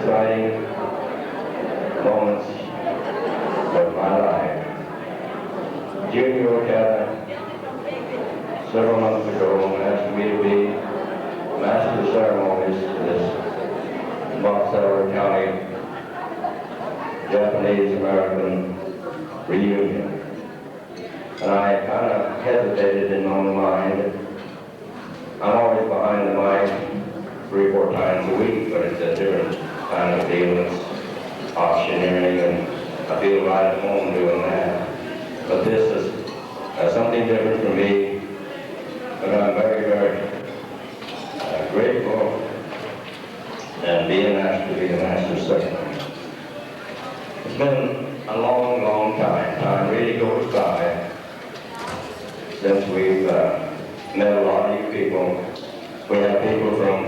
exciting moments of my life. Junior Ocata, several months ago, asked me to be master of ceremonies for this Box Elder County Japanese-American reunion. And I kind of hesitated in my own mind. I'm always behind the mic 3 or 4 times a week, but it's a different kind of deal. It's auctioneering, and I feel right at home doing that. But this is something different for me, but I'm very, very grateful and being asked to be the master of ceremony. It's been a long, long time. Time really goes by since we've met a lot of you people. We have people from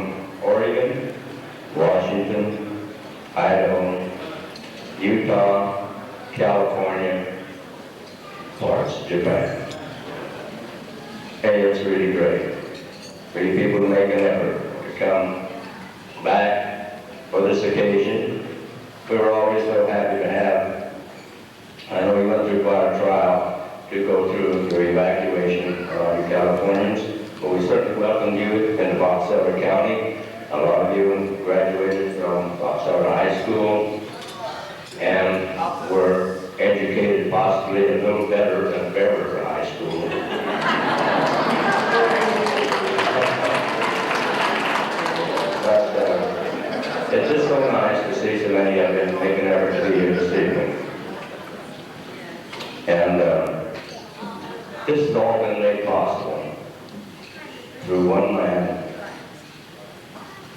Oregon, Washington, Idaho, Utah, California, parts of Japan. Hey, it's really great for you people to make an effort to come back for this occasion. We were always so happy to have. I know we went through quite a trial to go through your evacuation of all you Californians, but we certainly welcome you in Box Elder County. A lot of you graduated from Box Elder High School and were educated possibly a little better than Bearer High School. But it's just so nice to see so many of you making an effort to be here this evening. And this has all been made possible through one man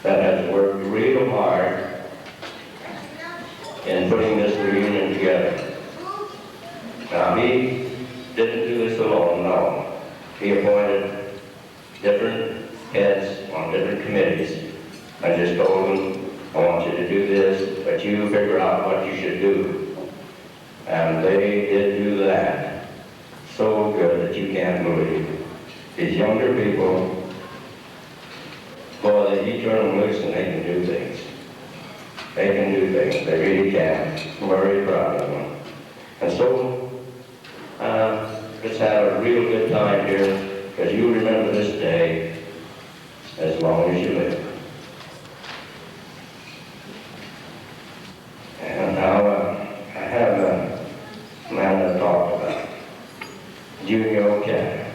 that has worked real hard in putting this reunion together. Now, he didn't do this alone, no. He appointed different heads on different committees. I just told them, I want you to do this, but you figure out what you should do. And they did do that. So good that you can't believe. These younger people, boy, they turn them loose and they can do things. They can do things. They really can. I'm very proud of them. And so, let's have a real good time here, because you remember this day as long as you live. And now, I have a man to talk about, Junior Ocata.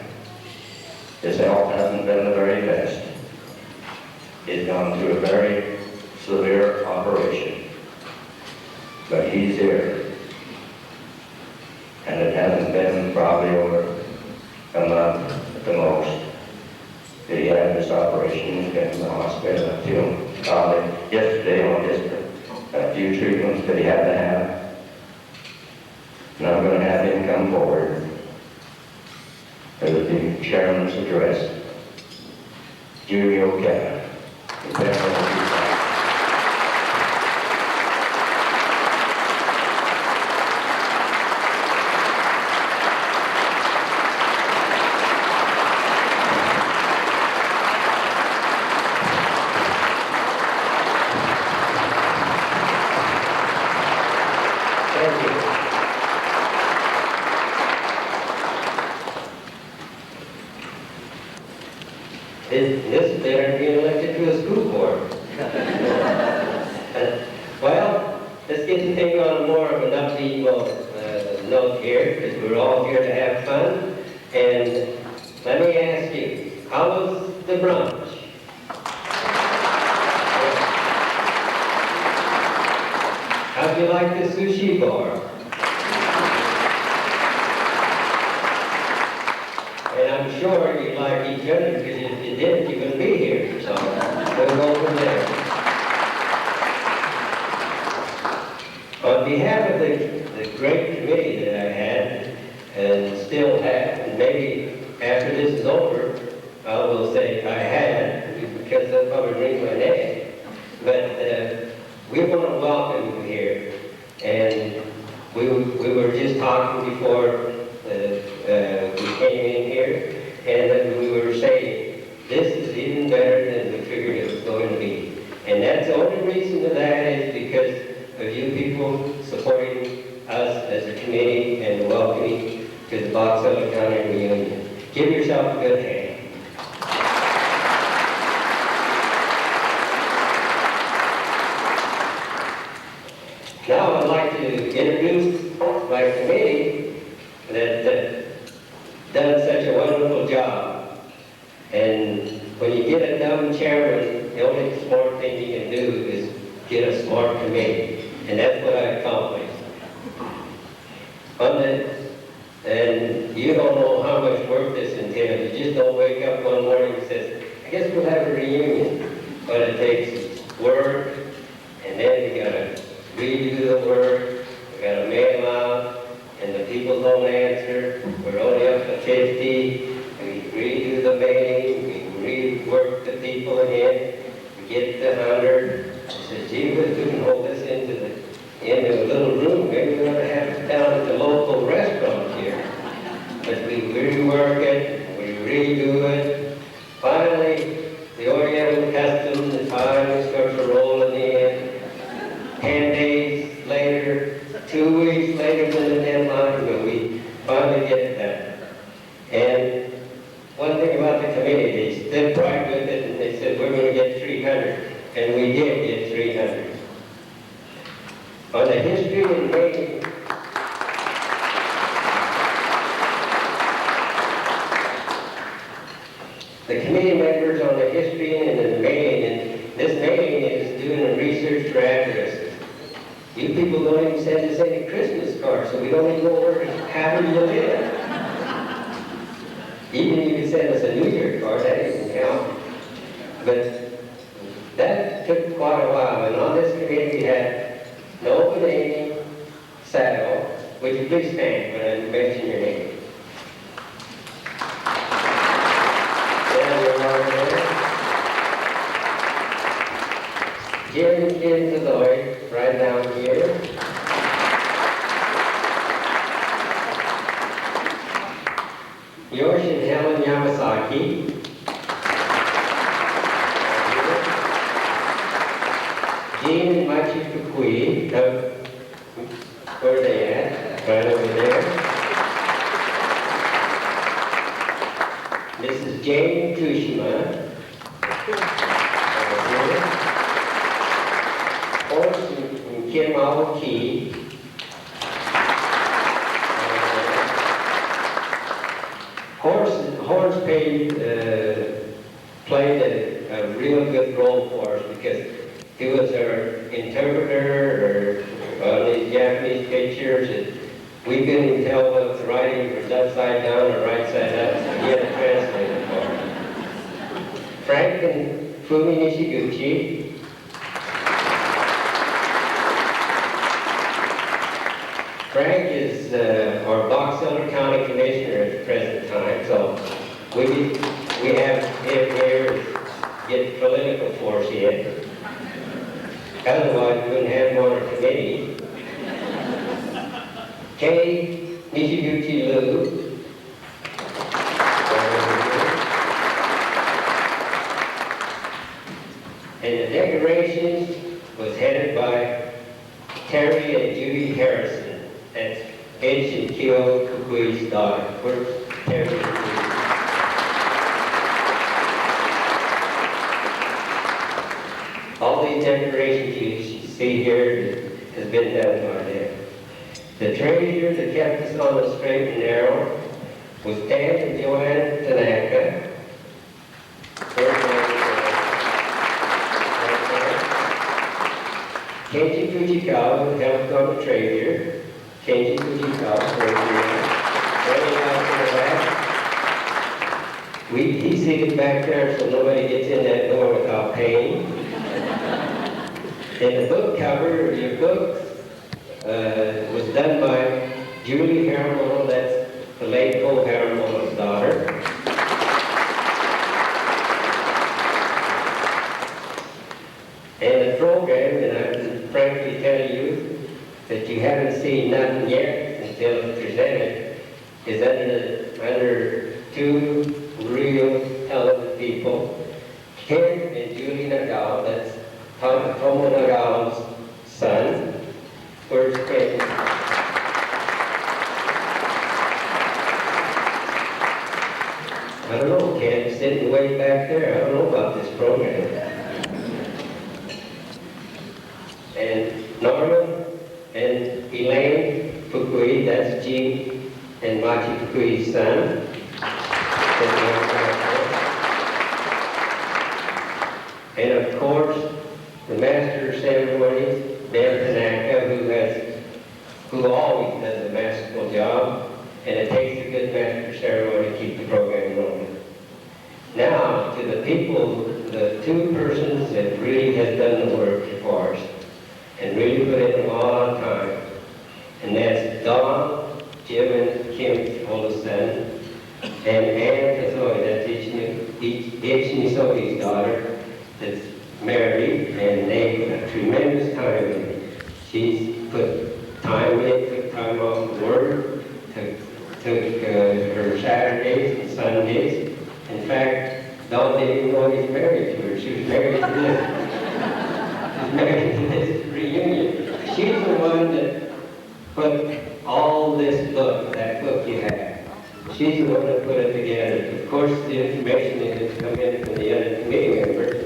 His health hasn't been the very best. He's gone through a very severe operation, but he's here. And it hasn't been probably over a month at the most that he had this operation. He's been in the hospital until probably yesterday on just a few treatments that he had to have. And I'm going to have him come forward for the chairman's address. Junior Ocata. This is better than being elected to a school board. Well, let's get the thing on more of an upbeat note here, because we're all here to have fun. And let me ask you, how was the brunch? How'd you like the sushi bar? And I'm sure you like each other, because if you didn't, you wouldn't be here. So we'll go from there. On behalf of the great committee that I had, and still have, and maybe after this is over, I will say I had, because they'll probably drink my name. But we want to welcome you here. And we were just talking before we came in here, and we were saying, this is even better than we figured it was going to be. And that's the only reason for that is people supporting us as a committee and welcoming to the Box Elder County reunion. Give yourself a good hand. Now I'd like to introduce my committee that done such a wonderful job. And when you get a dumb chairman, the only smart thing you can do is get a smart committee. And that's what I accomplished. And you don't know how much work this entails. You just don't wake up one morning and say, I guess we'll have a reunion. But it takes work, and then you gotta redo the work, we gotta mail out, and the people don't answer. We're only up to 50. We redo the mailing, we rework the people again, we get to 100. I said, gee, we can hold this into a little room. Maybe we're gonna have it down at the local restaurant here. But we rework it, we redo it. Finally, the Oriental custom, the time starts rolling in. 10 days later, 2 weeks later than the deadline, but we finally get it done. And one thing about the committee, they stood right with it and they said, we're going to get 300. And we did get 300. On the history and mailing, the committee members on the history and the mailing, and this mailing is doing a research for addresses. You people don't even send us any Christmas cards, so we don't even know where half of you live. Even if you can send us a New Year card, that doesn't count. But that took quite a while, and on this committee we had Noah Name, Saddle. Would you please stand when I mention your name? Jerry Kid Deloitte, right down here. Yoshin Helen Yamasaki. Jean and Machi Fukui. Where are they at? Right over there. Mrs. Jane Kushima. Horse and Kim Awaki. Horse played a real good role for us because he was our interpreter on these Japanese pictures. And we couldn't tell if the writing was upside down or right side up, so he had a translator for us. Frank and Fumi Nishiguchi. Frank is our Box Elder County Commissioner at the present time, so we have him here to get political force in. Otherwise, we wouldn't have him on our committee. Kay Nishiguchi Liu. And the decorations was headed by Terry and Judy Harrison. That's H and Kyo Kukui's daughter. Where's Terry and Judy? All these decorations you see here has been done by them. The treasure that kept us on the straight and narrow was Dan and Joanne Tanaka. Kenji Fujikawa helped on the treasure. Kenji Fujikawa, he's seated back there so nobody gets in that door without paying. And the book cover of your books was done by Julie Haramoto, that's the late Cole Haramoto's daughter. And the program, and I can frankly tell you that you haven't seen nothing yet until it's presented, is under two real talented people, Ken and Julie Nagawa, that's Tomo Nagawa's son, who Norman and Elaine Fukui, that's Jean and Machi Fukui's son. And of course, the master of ceremonies, Dan Tanaka, who always does a masterful job, and it takes a good master of ceremony to keep the program rolling. Now, to the people, the two persons that really has done the work for us, and really put in a lot of time, and that's Don, Jim, and Kim's oldest son, and Ann Kazoy, that's Ichnisoi's daughter, that's married, and they put a tremendous time in it. She's put time in, took time off of work, took her Saturdays and Sundays. In fact, Dawn didn't even know he's married to her. She was married to this. She's married to this reunion. She's the one that put all this book, that book you have. She's the one that put it together. Of course, the information is come in from the other committee members,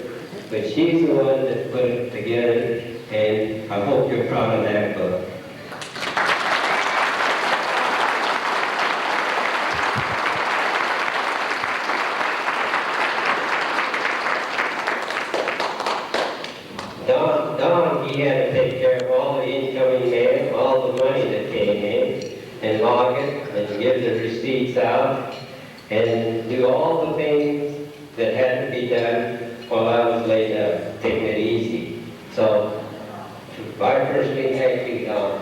but she's the one that put it together, and I hope you're proud of that book. Don, he had to take care of all the incoming mail, all the money that came in, and log it, and give the receipts out, and do all the things that had to be done while I was laid up, taking it easy. So, I personally thank you, Don.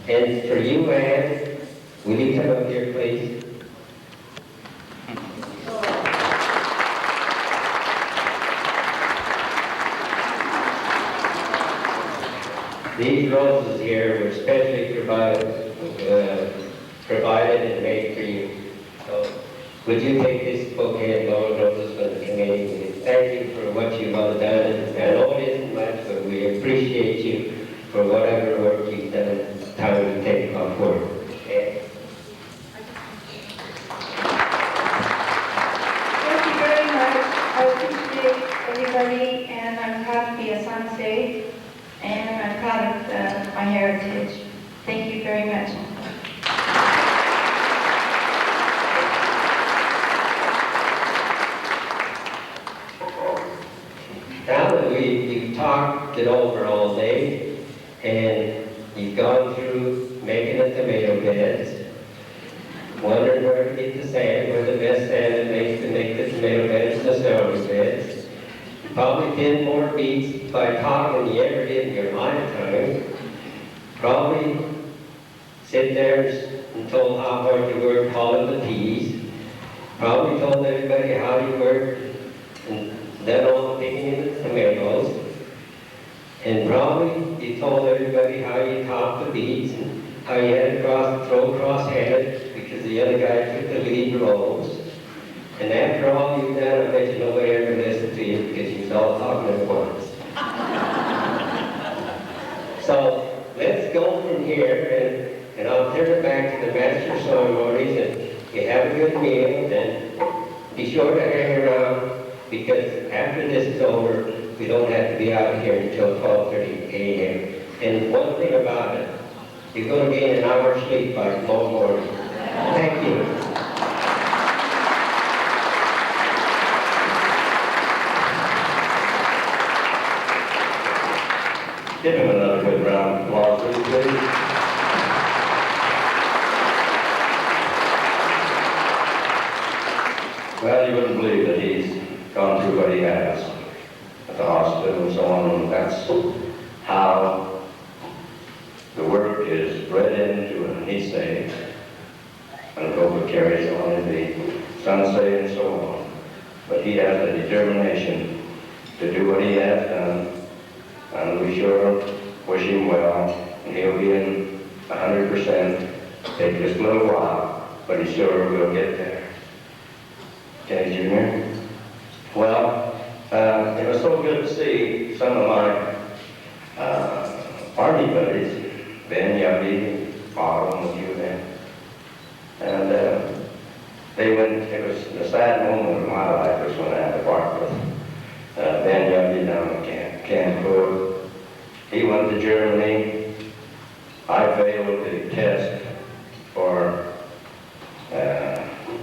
And for you, Ann, will you come up here, please? These roses here were specially provided and made for you. So, would you take this bouquet of laurel roses for the committee? Thank you for what you've all done. I know it isn't much, but we appreciate you for whatever work you've done, time to take off work. Okay? Thank you very much. I appreciate everybody, and I'm proud to be a Sansei, and I'm proud of my heritage. Thank you very much. Now that you've talked it over all day, and you've gone through making the tomato beds, wondering where to get the sand, where the best sand it makes to make the tomato beds, the celery beds. You probably did more beats by talking than you ever did in your lifetime. Probably sit there and told how hard you worked hauling the peas. Probably told everybody how you worked and done all the picking in the tomatoes. And probably you told everybody how you topped the beets and how you had to throw cross-handed because the other guy took the lead roles. And after all you've done, I bet you nobody ever listened to you because you was all talking at once. So let's go from here, and I'll turn it back to the master of ceremonies, and you have a good meal, and be sure to hang around, because after this is over, we don't have to be out here until 12:30 a.m. And one thing about it, you're going to gain an hour's sleep by tomorrow morning. Thank you. Give him another good round of applause, will you, please? Well, you wouldn't believe that he's gone through what he has at the hospital and so on, and that's how the work is bred into an Nisei, and Gopa carries on in the Sansei and so on. But he has the determination to do what he has done, and we sure wish him well, and he'll be in 100%. Take just a little while, but he sure will get there. Okay, Junior? Well, it was so good to see some of my Army buddies, Ben, Yabby, Bob, and you there. And they went, it was the sad moment of my life was when I had to part with Ben Yabby down at Camp Cook. He went to Germany, failed the test for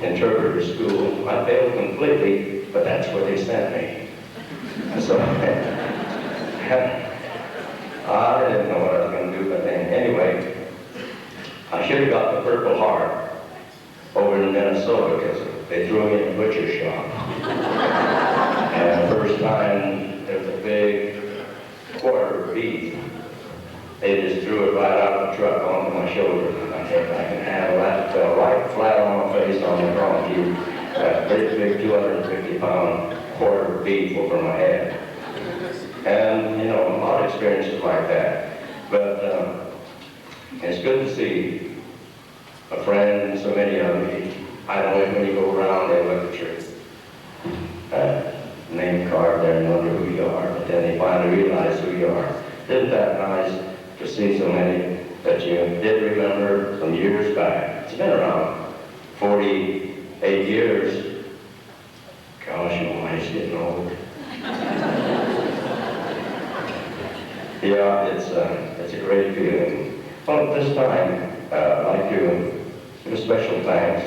interpreter school. I failed completely, but that's where they sent me. So I didn't know what I was going to do, but then anyway, I should have got the Purple Heart over in Minnesota because they threw me in a butcher shop. And the first time there was a big quarter of beef, they just threw it right out of the truck onto my shoulder. I think I can handle that. Fell right flat on my face on the ground. That big 250-pound quarter of beef over my head. And, you know, a lot of experiences like that. But it's good to see a friend and so many of you. I don't know, when you go around, they look at your name card there and wonder who you are, but then they finally realize who you are. Isn't that nice to see so many that you did remember from years back? It's been around 48 years. Gosh, my wife's getting old. Yeah, it's a great feeling. Well, at this time, I'd like to give a special thanks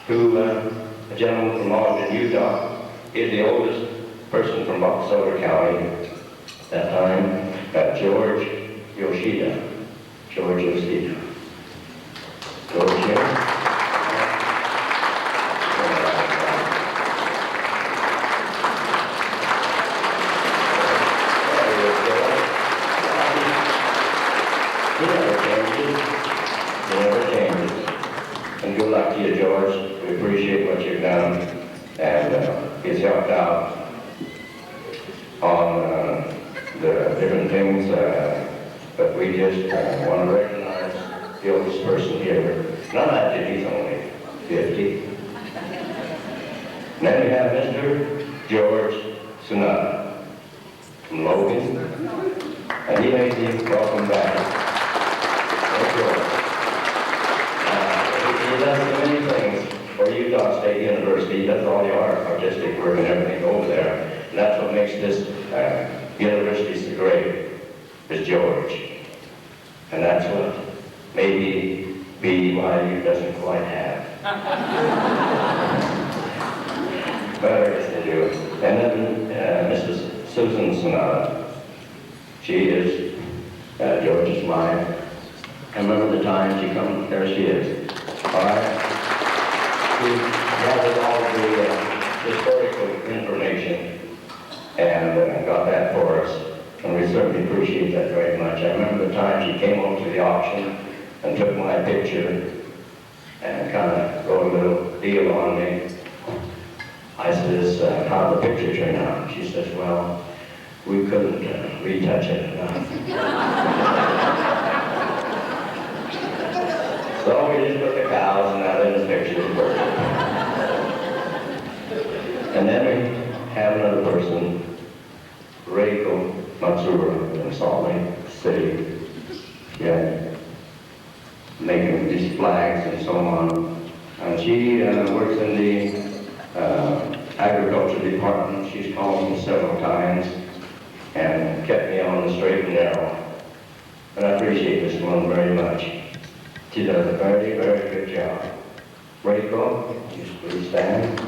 to a gentleman from Ogden, Utah. He's the oldest person from Boxelder County at that time, George Yoshida. George Yoshida. George here. He never changes. And good luck to you, George. We appreciate what you've done. And he's helped out on the different things, but we just want to recognize the oldest person here. Not that he's only 50. And then we have Mr. George Sunada from Logan, and he may be welcome back. He does so many things for Utah State University. He does all the art, artistic work and everything over there. And that's what makes this university so great, is George. And that's what maybe BYU doesn't quite have. But I guess they do. And then Mrs. Susan Sonata. She is George's wife. I remember the time she come, there she is. All right? She gathered all the historical information and got that for us. And we certainly appreciate that very much. I remember the time she came over to the auction and took my picture and kind of wrote a little deal on me. I says, how'd the picture turn out? She says, well, we couldn't retouch it enough. So we just put the cows and that in the picture. And then we have another person, Reiko Matsura in Salt Lake City. Yeah, making these flags and so on. And she works in the agriculture department. She's called me several times and kept me on the straight and narrow. And I appreciate this one very much. She does a very, very good job. Reiko, you please stand.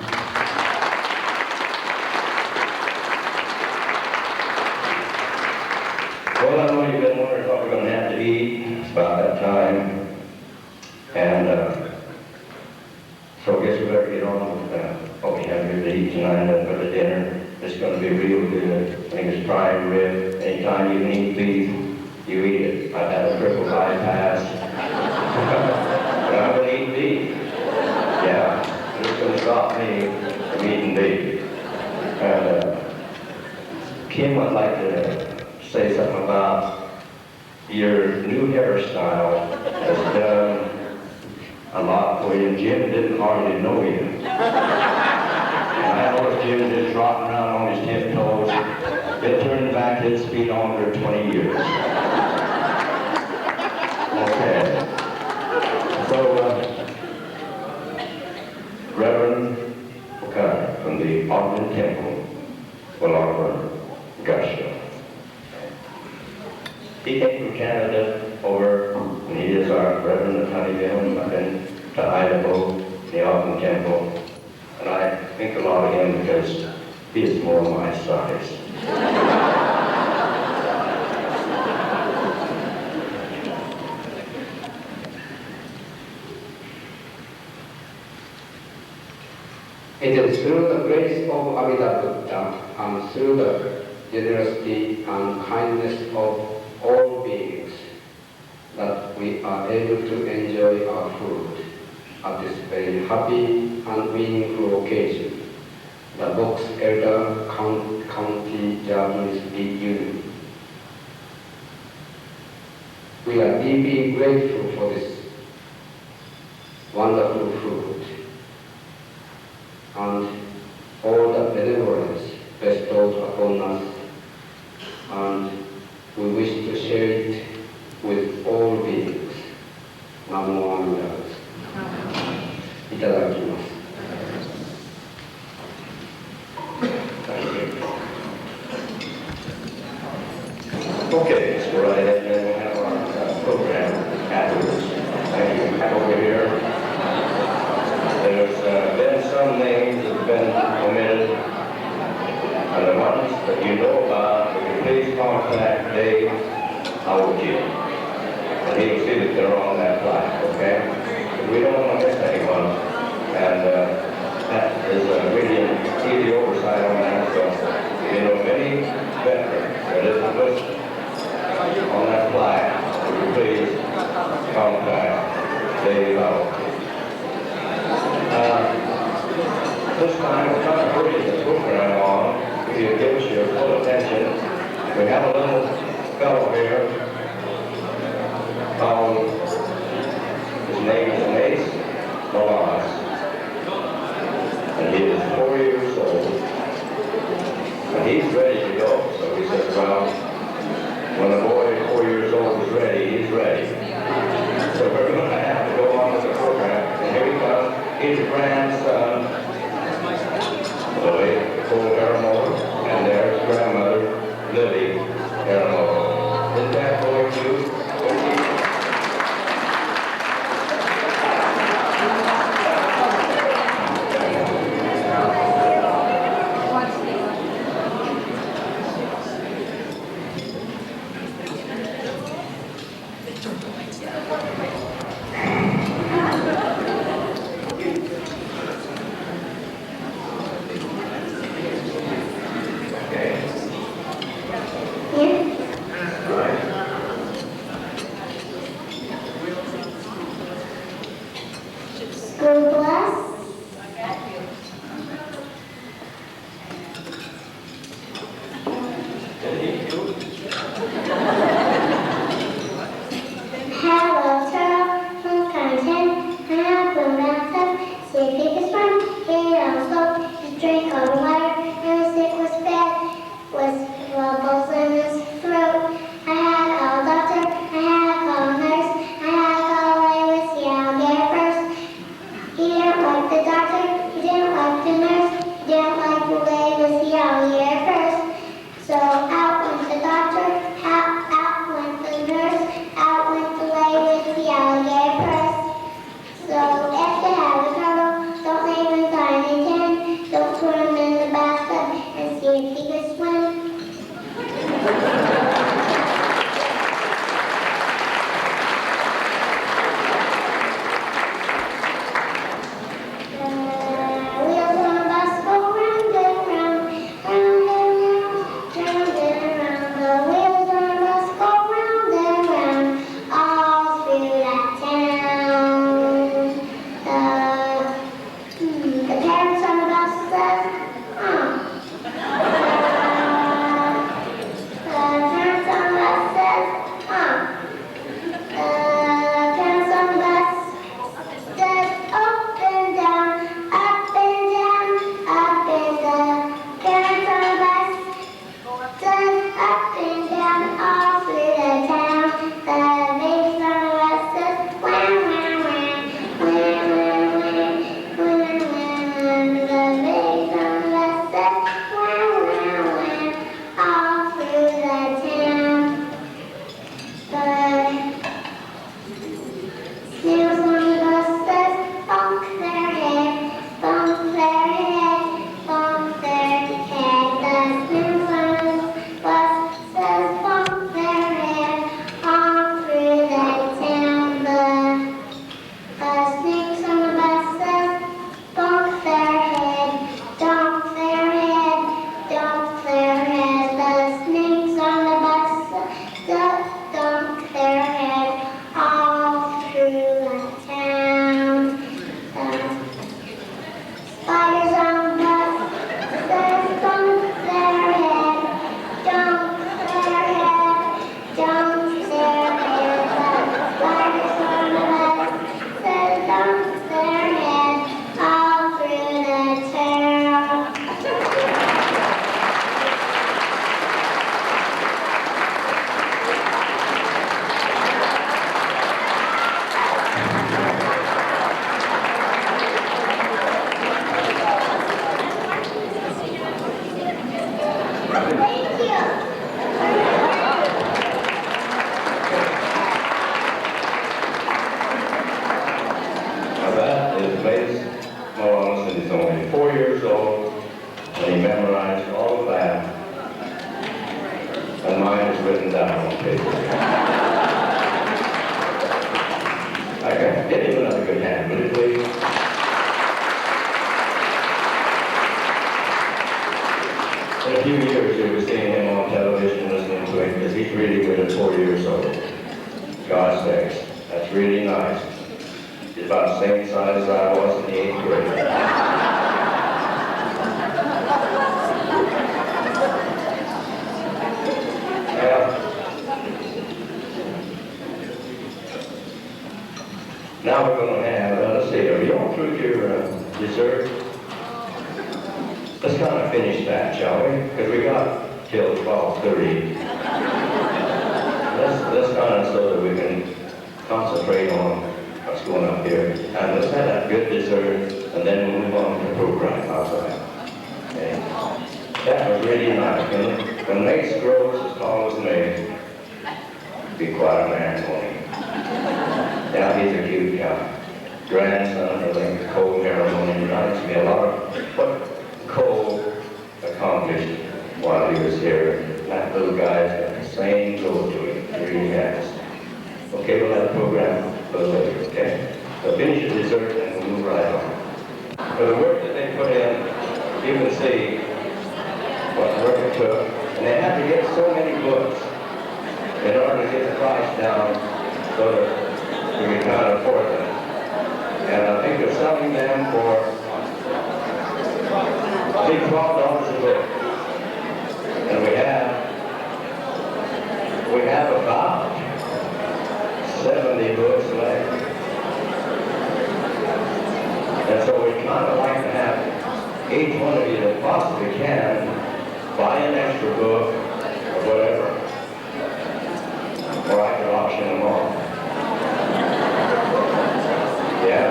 Well, I know you've been wondering what we're going to have to eat. It's about that time. And so I guess we better get on with what we have here to eat tonight and for the dinner. It's going to be real good. I think it's prime rib. Anytime you can eat beef, you eat it. I've had a triple bypass. But I'm going to eat beef. Yeah, it's going to stop me from eating beef. And Kim, I'd like to say something about your new hairstyle has done a lot for you. Jim didn't hardly know you. And I noticed Jim just rocking around on his tiptoes. Been turning back his feet on for 20 years. Okay. So, Reverend Okada from the Ogden Temple will offer gusto. He came from from Canada over, and he is our Reverend of Honeyville. I've been to Idaho, the Ogden Temple, and I think a lot of him because he is more my size. It is through the grace of Amida Buddha and through the generosity and kindness of all beings that we are able to enjoy our food at this very happy and meaningful occasion, the Box Elder County Japanese League Union. We are deeply grateful for this wonderful food and all the benevolence bestowed upon us, and we wish to share it with all beings. Namo Amida. いただきます。Okay, so right ahead, and we'll have our program afterwards. Thank you. Come over here. There's been some names that have been omitted, and the ones that you know about, would you please contact Dave Aoki, and he'll see that they're on that plaque, okay? We don't want to miss anyone, and that is really an easy oversight on that, so, you know, many veterans that isn't listed on that flag, would you please contact Dave Aoki. This time, we're trying to hurry the program on. If you give us your full attention, we have a little fellow here called, his name is Mace Molas, and he is 4 years old, and he's ready to go. So we said, well, when a boy 4 years old is ready, he's ready. So we're going to have to go on with the program. And here he comes, his grandson, Lily Cole Aramore, and there's grandmother, Lily Aramore. Isn't that going to? head. Snails on the buses bonk their head, bonk their head, bonk their head. The snails on the buses bonk their head all through the town. The snakes on the buses bonk their head, donk their head, donk their head. The snakes on the buses donk their head all through the town. The spiders on the buses donk their head, donk their head, donk their head. The spiders on the buses donk their head all through the town. Thank you. Now that is Mace Malone, and he's only 4 years old, and he memorized all of that, and mine is written down on paper. Okay, give him another good hand, will you please? In a few years, you'll be seeing him on television, listening to him, because he's really good at 4 years old. God sakes, that's really nice. He's about the same size as I was in the 8th grade. Yeah. Now we're going to have, let's see, are you all through with your dessert? Let's kind of finish that, shall we? Because we got till 12:30. Let's kind of so that we can concentrate on what's going on here. And let's have that good dessert, and then we'll move on to the program. How's that? Okay. That was really nice. When Mace grows as tall as me, be quite a man for me. Yeah, he's a cute guy. Grandson of the Cole Ceremony reminds me a lot of what Cole accomplished while he was here. That little guy's got the same go to him. He really has. Okay, we'll have a program a little later, okay? So finish your dessert and we'll move right on. For the work that they put in, you can see what work it took. And they had to get so many books in order to get the price down so that we could kind of afford them. And I think they're selling them for I think $12 a book. And we have about 70 books left. And so we'd kind of like to have each one of you that possibly can buy an extra book or whatever. Or I could auction them off. Yeah?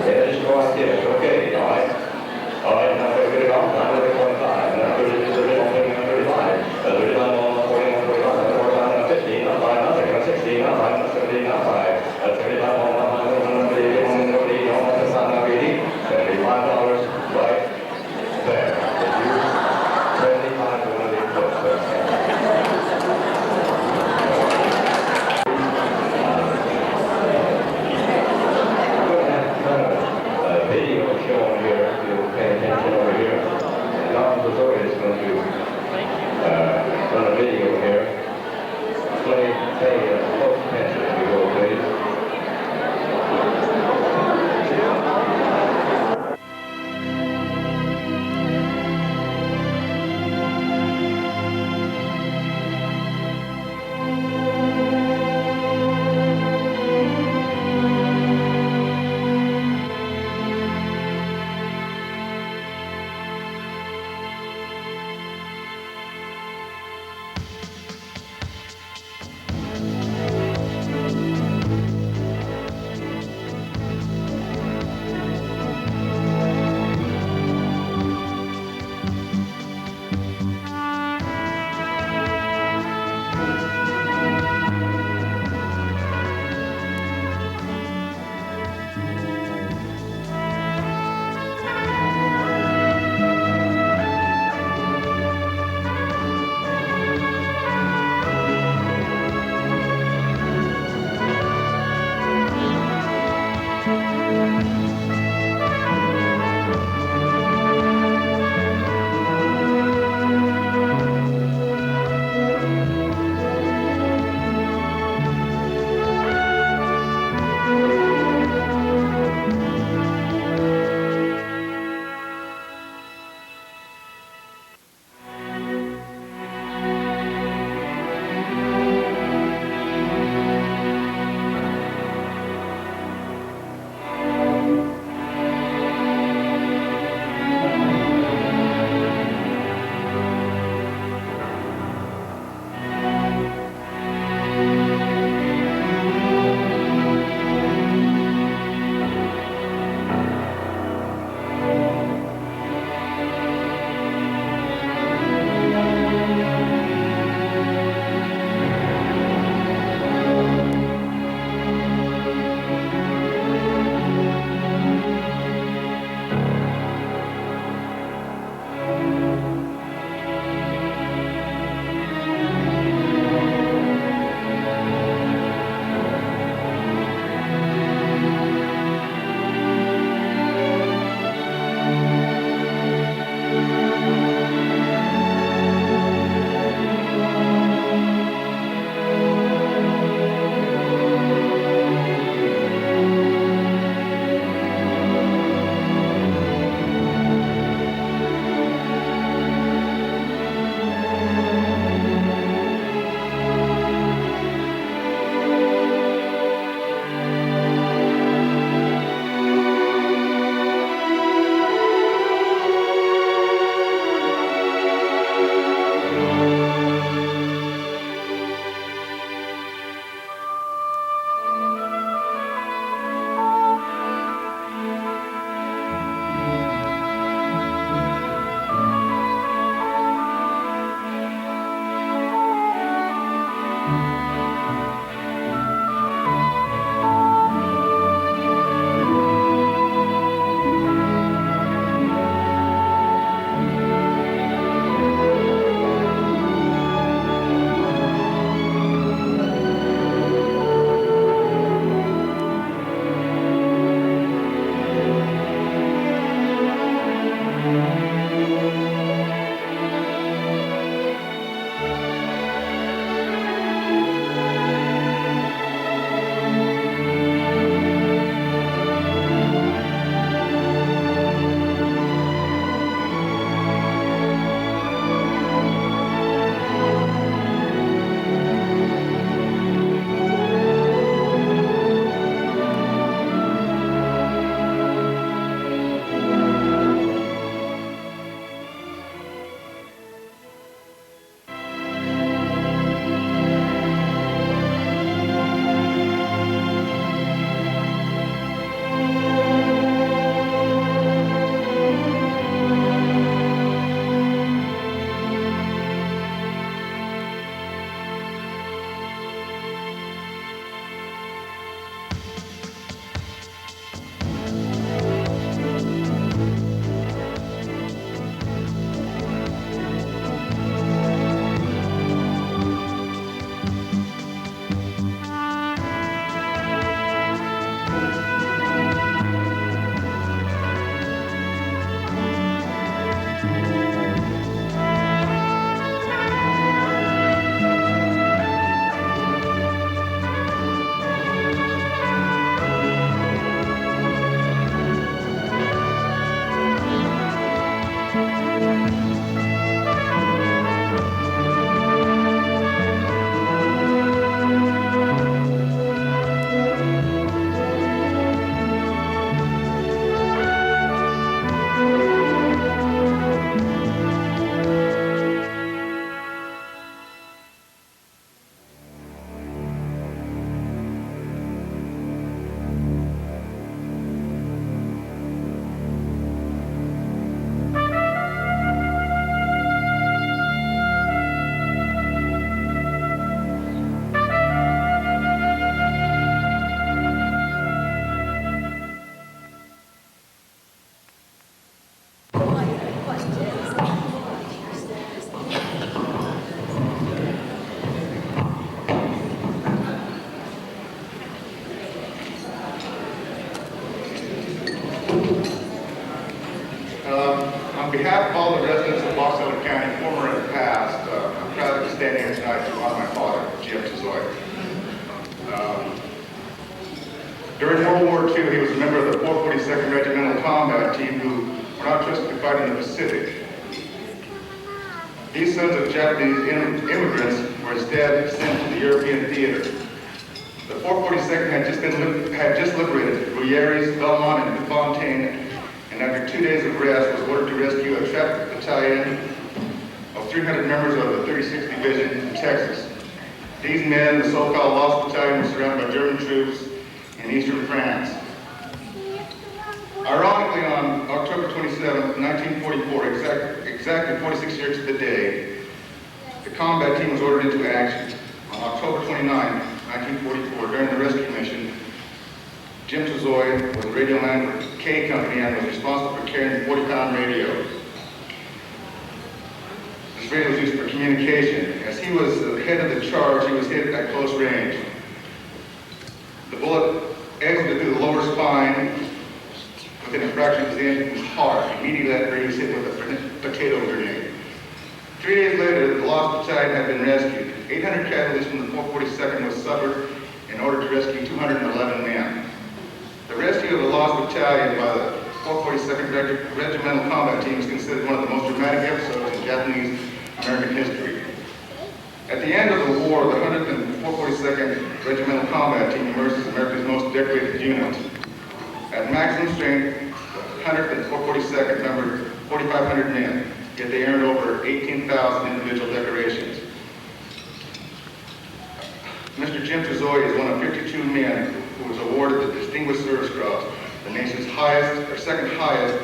Yeah, just go like this. Okay, all right. All right, now we're good on. Now we're 25. Now we're 35. 35 on 41, 45, 45, 15, not 5, not 16, not 5, not 17, not 5. 35 on 75 right there. Did you 75 to one of these books? Video shown here, if you pay attention over here. And Don Lazori is going to run a video here. Pay close attention if you will, please. all the residents of Box Elder County, former and past, I'm proud to stand here tonight to honor my father, Jim Tazoy. During World War II, he was a member of the 442nd Regimental Combat Team who were not trusted to fight in the Pacific. These sons of Japanese immigrants were instead sent to the European theater. The 442nd had just liberated Gruyères, Belmont, and Fontaine, and after 2 days of rest was ordered to rescue a trapped battalion of 300 members of the 36th Division in Texas. These men, the so-called Lost Battalion, were surrounded by German troops in eastern France. Ironically, on October 27, 1944, exactly 46 years to the day, the combat team was ordered into action. On October 29, 1944, during the rescue mission, Jim Tazoy was a radio man for K Company and was responsible for carrying 40-pound radios. This radio was used for communication. As he was the head of the charge, he was hit at close range. The bullet exited through the lower spine within a fraction of his heart. Immediately after, he was hit with a potato grenade. 3 days later, the Lost Battalion had been rescued. 800 casualties from the 442nd was suffered in order to rescue 211 men. The rescue of the Lost Battalion by the 442nd Regimental Combat Team is considered one of the most dramatic episodes in Japanese American history. At the end of the war, the 100th and 442nd Regimental Combat Team emerged as America's most decorated unit. At maximum strength, the 100th and 442nd numbered 4,500 men, yet they earned over 18,000 individual decorations. Mr. Jim Tazoy is one of 52 men who was awarded the Distinguished Service Cross, the nation's highest, or second highest,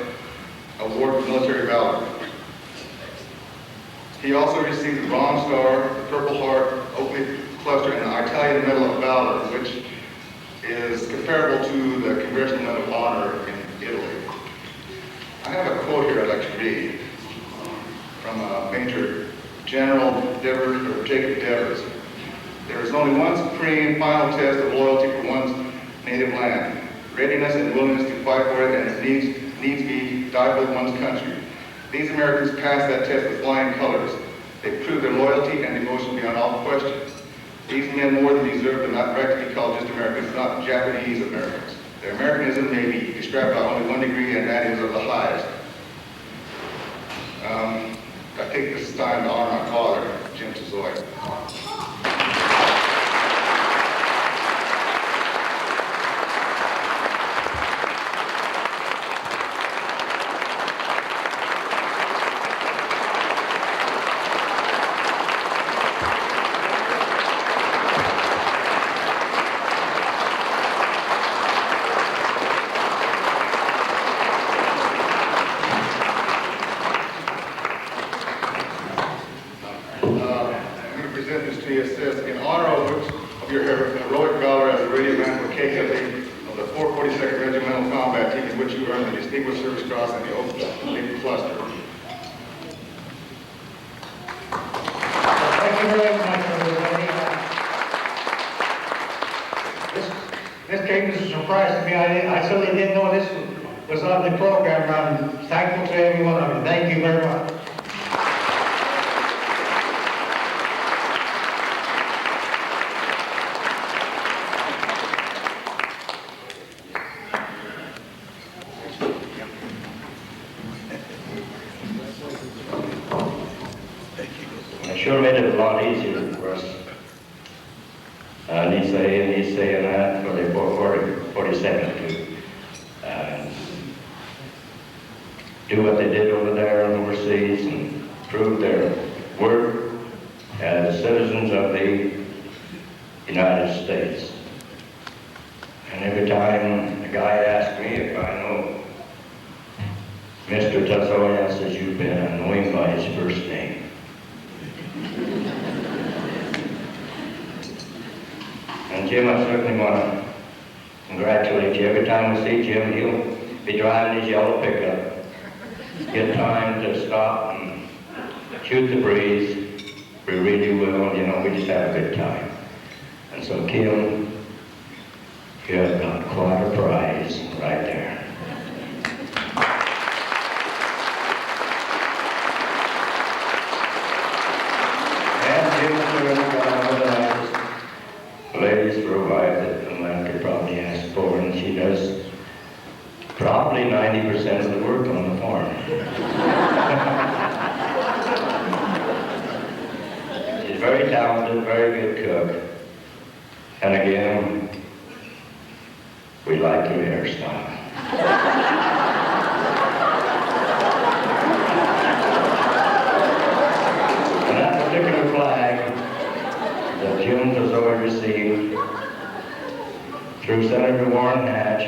award for military valor. He also received the Bronze Star, the Purple Heart, Oak Cluster, and the Italian Medal of Valor, which is comparable to the Congressional Medal of Honor in Italy. I have a quote here I'd like to read from Major General Devers, or Jacob Devers. There is only one supreme final test of loyalty for one's native land, readiness and willingness to fight for it, and if needs be, die for one's country. These Americans passed that test with flying colors. They proved their loyalty and devotion beyond all question. These men more than deserve the not right to be called just Americans, not Japanese Americans. Their Americanism may be described by only one degree, and that is of the highest. I take this time to honor my father, Jim Tazoy. In honor of your heroic valor as a radio man for K Company of the 442nd Regimental Combat Team, in which you earned the Distinguished Service Cross and the Oak Cluster. Thank you very much, everybody. This came as a surprise to me. I certainly didn't know this was on the program. I'm thankful to every one of you. Thank you very much. It sure made it a lot easier for us. And he's saying that for the 42nd to do what they did over there and overseas and prove their worth as citizens of the United States. And every time the guy asks me if I know Mr. Tazoy, I says, "You better know him by his first name." And Jim, I certainly want to congratulate you. Every time we see Jim, he'll be driving his yellow pickup, get time to stop and shoot the breeze. We really will, you know, we just have a good time. And so, Kim, you have got quite a prize right there. probably 90% of the work on the farm. She's very talented, very good cook. And again, we like your hairstyle. And that particular flag that Jim has already received through Senator Warren Hatch,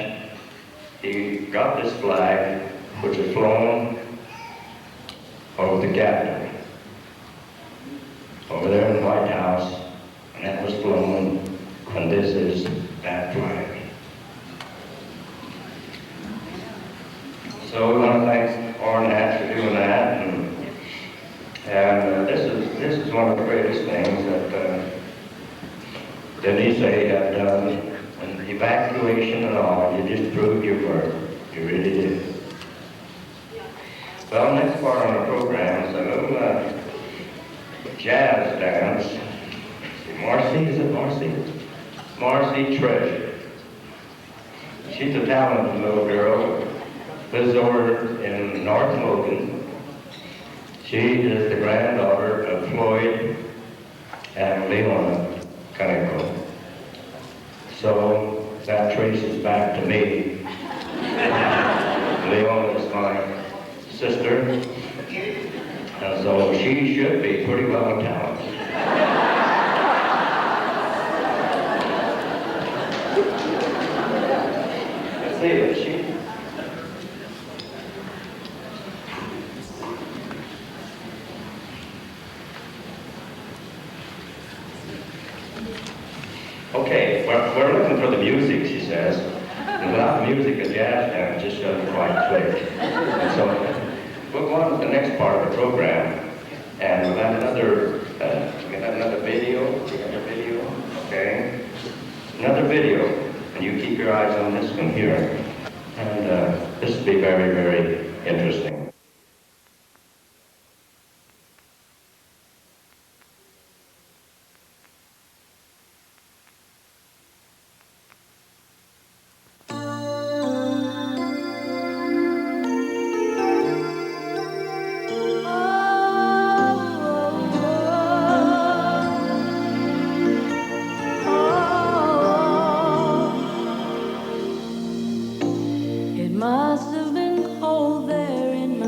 he got this flag, which is flown over the Capitol, over there in the White House, and that was flown, and this is that flag. So we want to thank Warren Hatch for doing that, and this is one of the greatest things that Denise had done. And evacuation and all, you just proved your worth. You really did. Well, next part on the program is a little jazz dance. Marcy, is it Marcy? Marcy Treasure. She's a talented little girl. Lives over in North Logan. She is the granddaughter of Floyd and Leona Cunningham. So that traces back to me. Leona is my sister, and so she should be pretty well talented. Let's see, is she? Okay, we're looking for the music, she says. And without music, a jazz band just doesn't quite click. And so we'll go on to the next part of the program, and we'll have another video. We have a video, okay? Another video, and you keep your eyes on this one here. And this will be very, very interesting. It must have been cold there in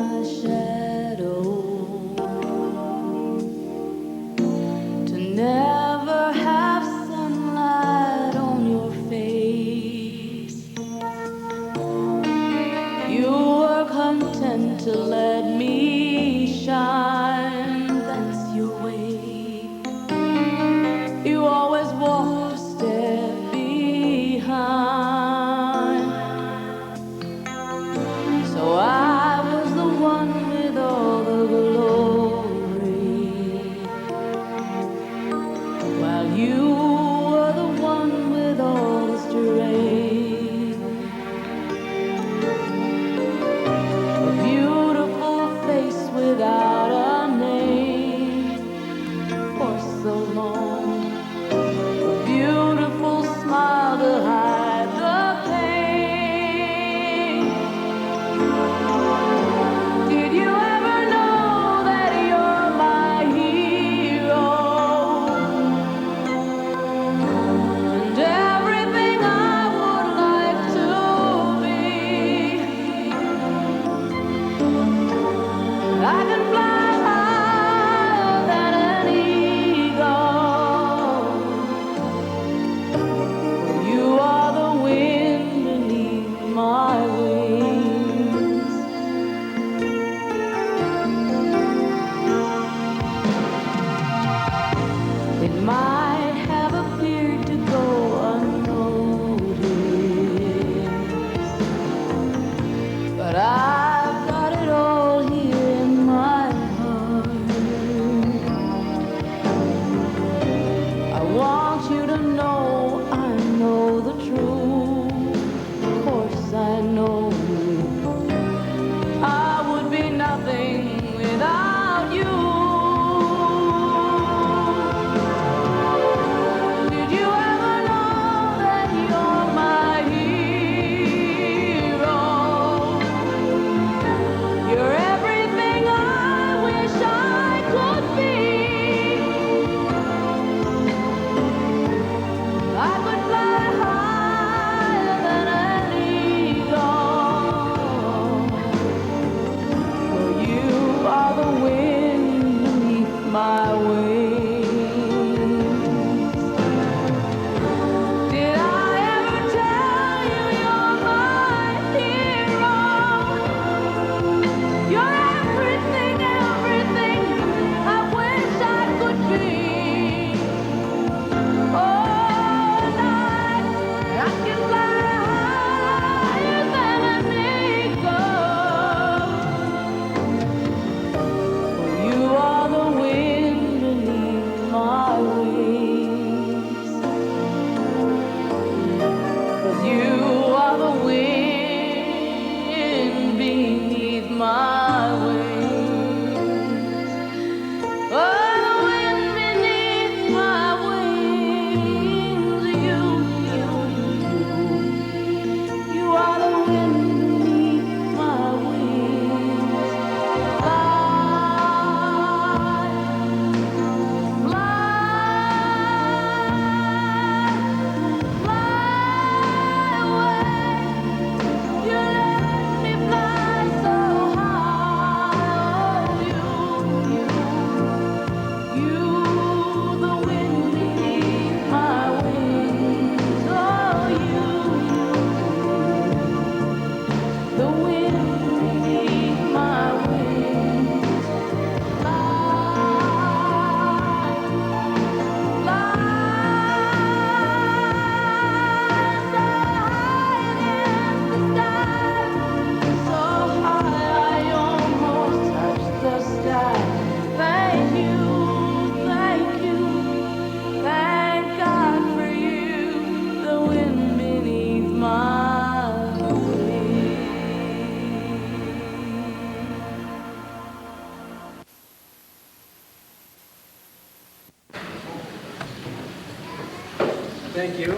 Thank you.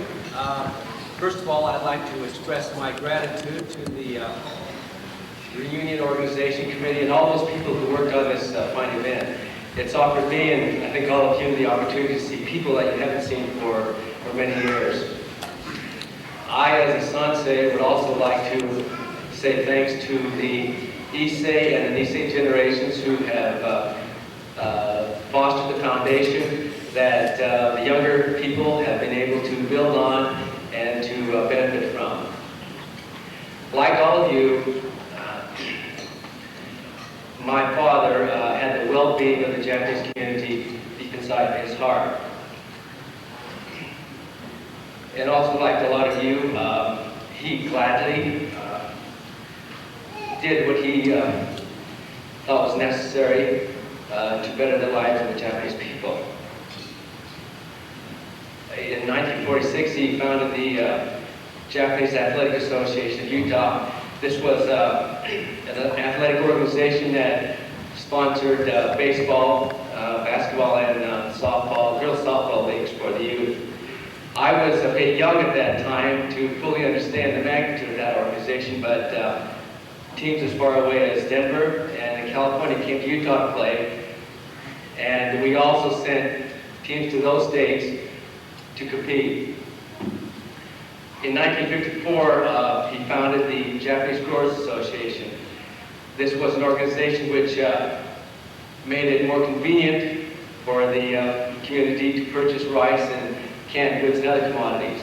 First of all, I'd like to express my gratitude to the Reunion Organization Committee and all those people who worked on this fine event. It's offered me, and I think all of you, the opportunity to see people that you haven't seen for many years. I, as a Sansei, would also like to say thanks to the Issei and the Nisei generations who have fostered the foundation that the younger people have been able to build on and to benefit from. Like all of you, my father had the well-being of the Japanese community deep inside his heart. And also, like a lot of you, he gladly did what he thought was necessary to better the lives of the Japanese people. In 1946, he founded the Japanese Athletic Association of Utah. This was an athletic organization that sponsored baseball, basketball, and softball, girls softball leagues for the youth. I was a bit young at that time to fully understand the magnitude of that organization, but teams as far away as Denver and California came to Utah to play, and we also sent teams to those states to compete. In 1954, he founded the Japanese Growers Association. This was an organization which made it more convenient for the community to purchase rice and canned goods and other commodities.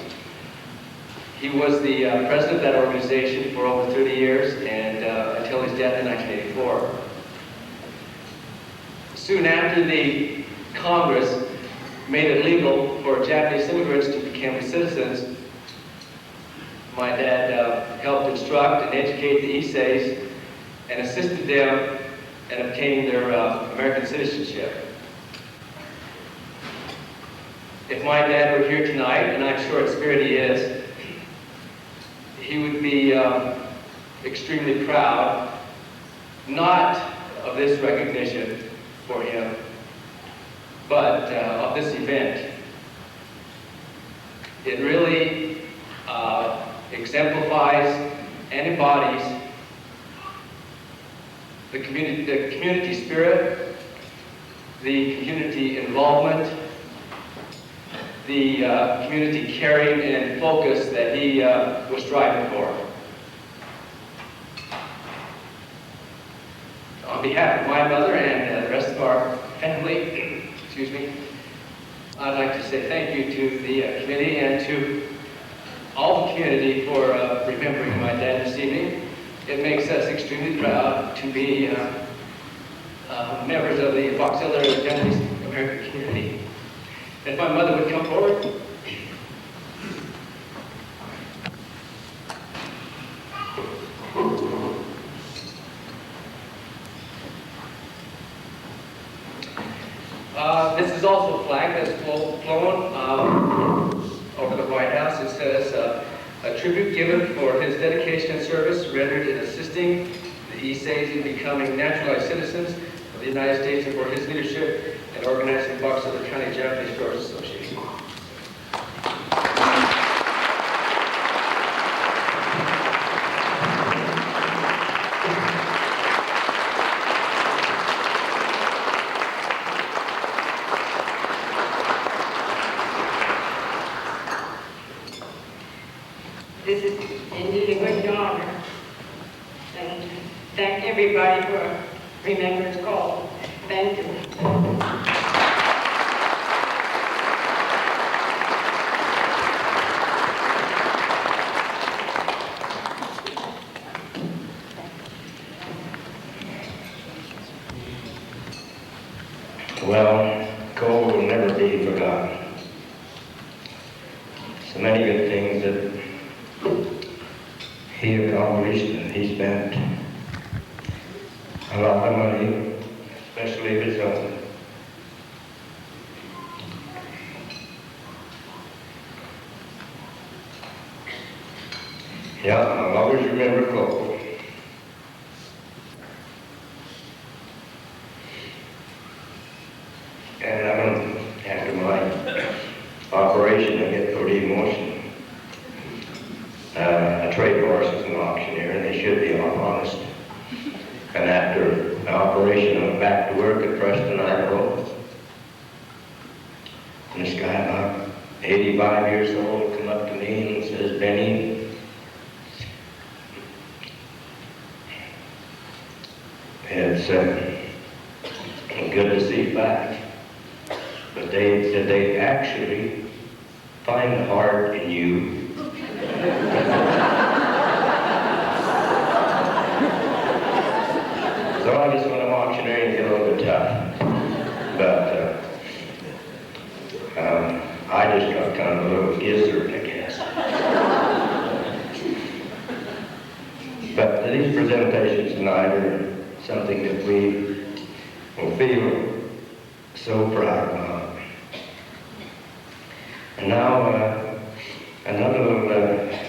He was the president of that organization for over 30 years and until his death in 1984. Soon after, the Congress made it legal for Japanese immigrants to become citizens. My dad helped instruct and educate the Isseis and assisted them in obtaining their American citizenship. If my dad were here tonight, and I'm sure in spirit he is, he would be extremely proud, not of this recognition for him, but of this event. It really exemplifies and embodies the community spirit, the community involvement, the community caring and focus that he was striving for. On behalf of my mother and the rest of our family, excuse me, I'd like to say thank you to the committee and to all the community for remembering my dad this evening. It makes us extremely proud to be members of the Fox Hill area Japanese American community. If my mother would come forward. This is also a flag that's flown over the White House. It says, a tribute given for his dedication and service rendered in assisting the Isseis in becoming naturalized citizens of the United States and for his leadership in organizing the Fox Hill County Japanese Growers Association. This is indeed a great honor. And thank everybody for remembering the call. Thank you. Well, Cole will never be forgotten. So many good things that he accomplished, and he spent a lot of money, especially his own. Yeah, I'll always remember Cole. And after my operation, I get pretty course, is an auctioneer, and they should be all honest. And after the operation, I went back to work at Preston, Idaho. And this guy, about 85 years old, come up to me and says, Benny, it's good to see you back. But did they actually find the heart in you? So I guess when I'm auctioneering, get a little bit tough. But I just got kind of a little gizzard, I guess. But these presentations tonight are something that we will feel so proud of. And now, another little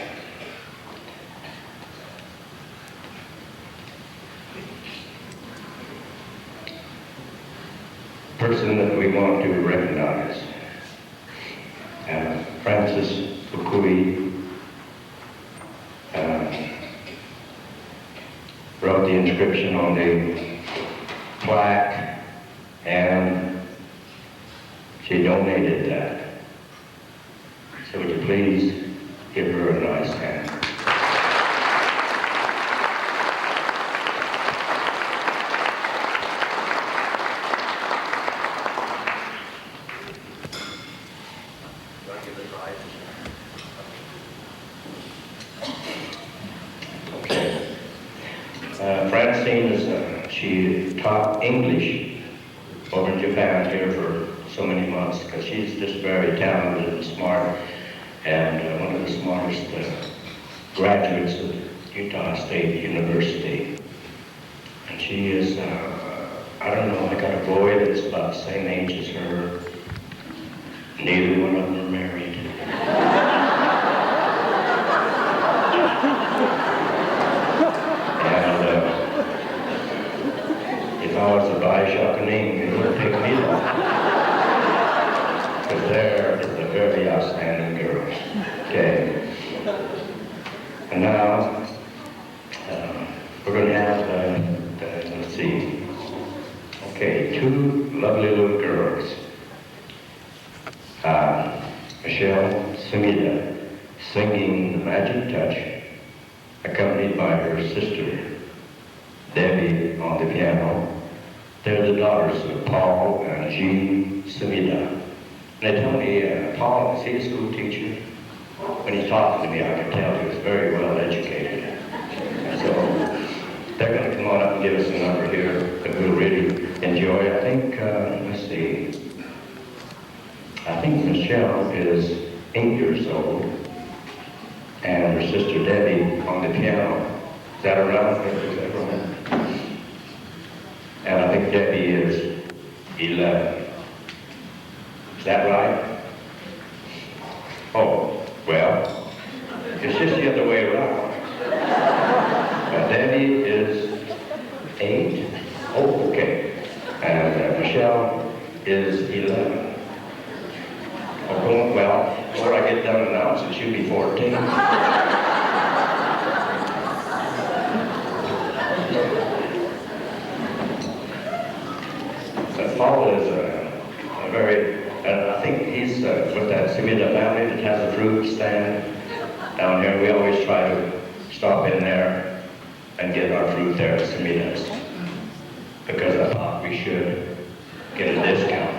person that we want to recognize, Francis Fukui, wrote the inscription on the plaque, and she donated that. So would you please give her a nice hand? Francine she taught English over in Japan here for so many months because she's just very talented and smart, and one of the smartest graduates of Utah State University. And she is, I don't know, I got a boy that's about the same age as her. Neither one of them are married. If I was a Baishakuning, it would pick me up. Because they're a very outstanding girl. Okay. And now, we're going to have, let's see, okay, two lovely little girls. Michelle Sumida singing The Magic Touch, accompanied by her sister, Debbie, on the piano. They're the daughters of Paul and Jean Sumida. They tell me, Paul, is he a school teacher? When he's talking to me, I can tell he was very well educated. So they're going to come on up and give us a number here that we'll really enjoy. I think, let's see, I think Michelle is 8 years old, and her sister Debbie on the piano. Is that around? Is that right? And I think Debbie is 11. Is that right? Oh, well, it's just the other way around. Debbie is 8. Oh, okay. And Michelle is 11. Oh, well, before I get done announcing, she'll be 14. Paul is a very, I think he's with that Sumida family that has a fruit stand down here. We always try to stop in there and get our fruit there at Sumida's because I thought we should get a discount.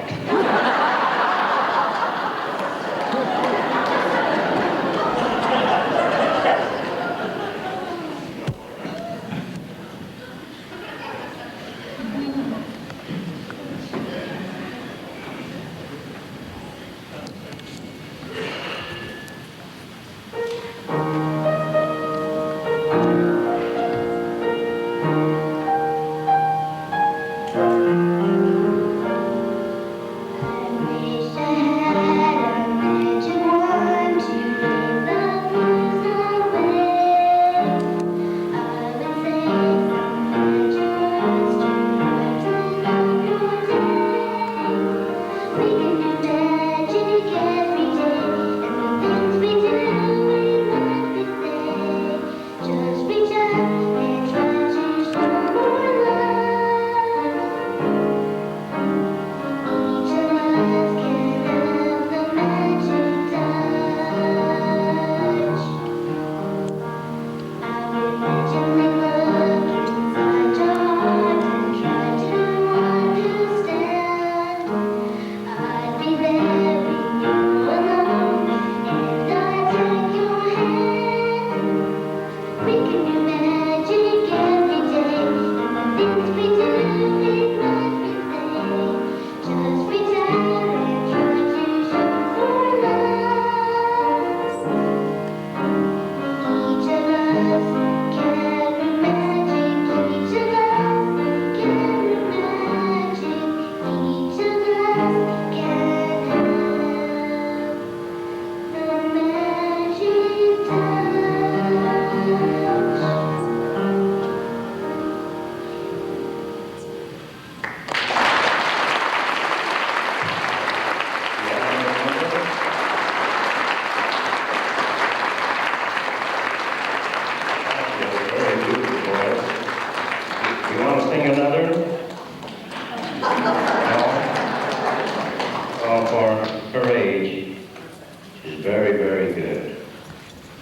very, very good,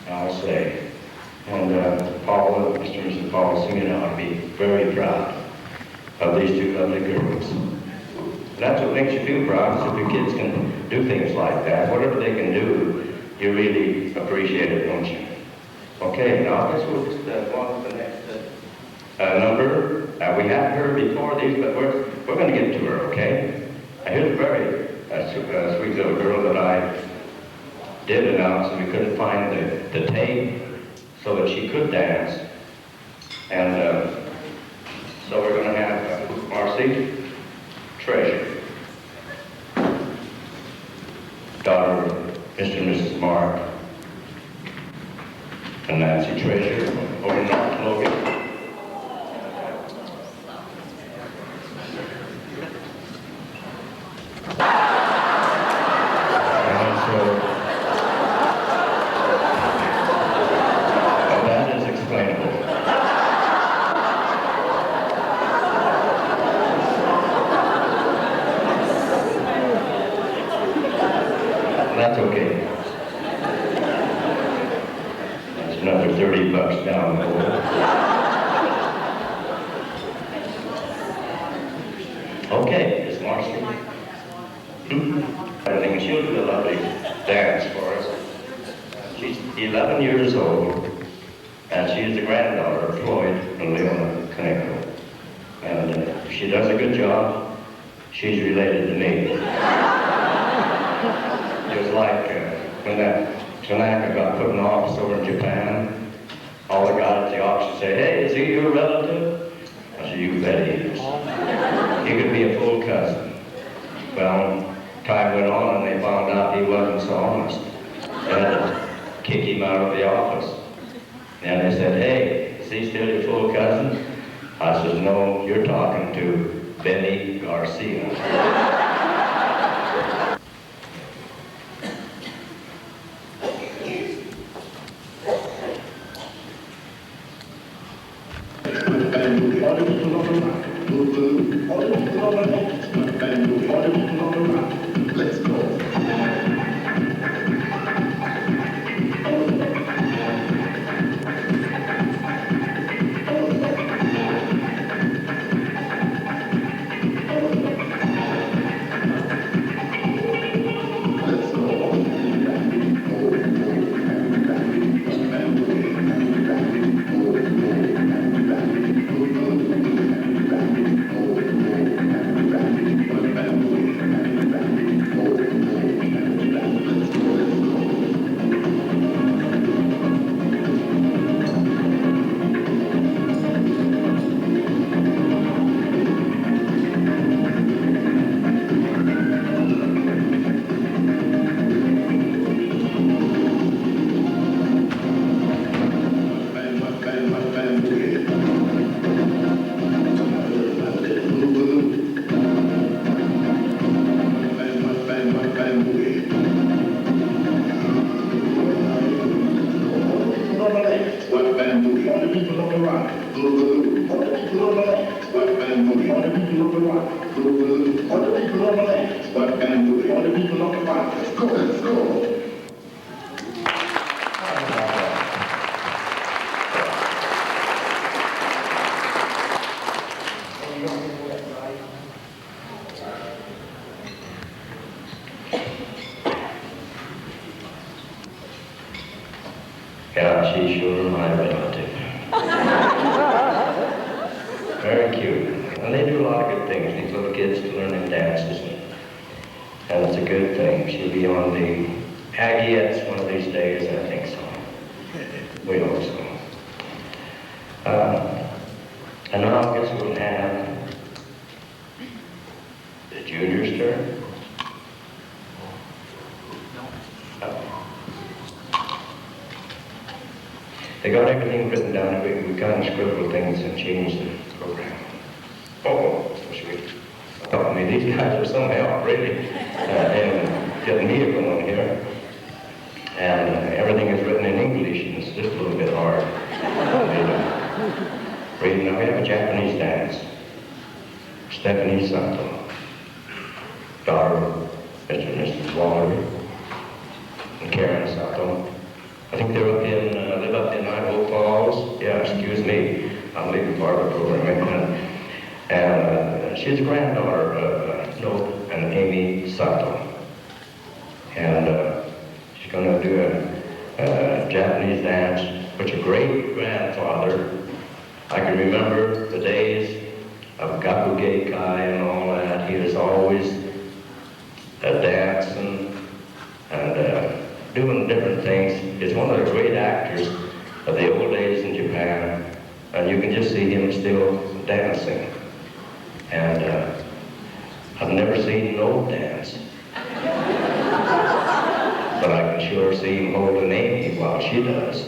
I'll say. And Paul, Mr. and Mrs. Paul Simeon ought to be very proud of these two lovely girls. That's what makes you feel proud, is if your kids can do things like that. Whatever they can do, you really appreciate it, don't you? Okay, now I guess we'll just go on to the next number. We haven't heard before these, but we're going to get to her, okay? Here's a very sweet little girl that I did announce, and we couldn't find the tape so that she could dance. And so we're going to have Marcy Treasure, daughter of Mr. and Mrs. Mark, and Nancy Treasure over in North Logan. And so, that is explainable. That's okay. That's another $30 down the hole. Okay, Miss Marcy. I think she'll do a lovely dance for us. She's 11 years old, and she's the granddaughter of Floyd and Leona Conejo. And she does a good job. She's related to me. It was like when that Tanaka got put in office over in Japan, all the guys at the auction said, "Hey, is he your relative?" I said, "You bet he is. He could be a full cousin." Well, time went on and they found out he wasn't so honest. They had to kick him out of the office. And they said, "Hey, is he still your full cousin?" I said, "No, you're talking to Benny Garcia." Let's go. Let's go. Yeah, she's sure my relative. Very cute. And they do a lot of good things, these little kids, to learn them dances. And it's a good thing. She'll be on the Aggiettes one of these days, I think so. We hope so. And now I guess we'll have the junior's turn. They got everything written down, and we kind of scribbled things and changed the program. Oh, so sweet. I mean, these guys are some help, really, in getting me going here. And everything is written in English, and it's just a little bit hard. Reading, now we have a Japanese dance. Stephanie Sato, daughter of Mr. and Mrs. Waller, and Karen Sato. I think they're live up in Idaho Falls. Yeah, excuse me, I'm leaving part of the program. And she's a granddaughter of Note and Amy Sato. And she's going to do a Japanese dance, which a great-grandfather, I can remember the days of Gakuge Kai and all that. He was always dancing and doing different things. He's one of the great actors of the old days in Japan, and you can just see him still dancing. And I've never seen no dance, but I can sure see him holding Amy while she does.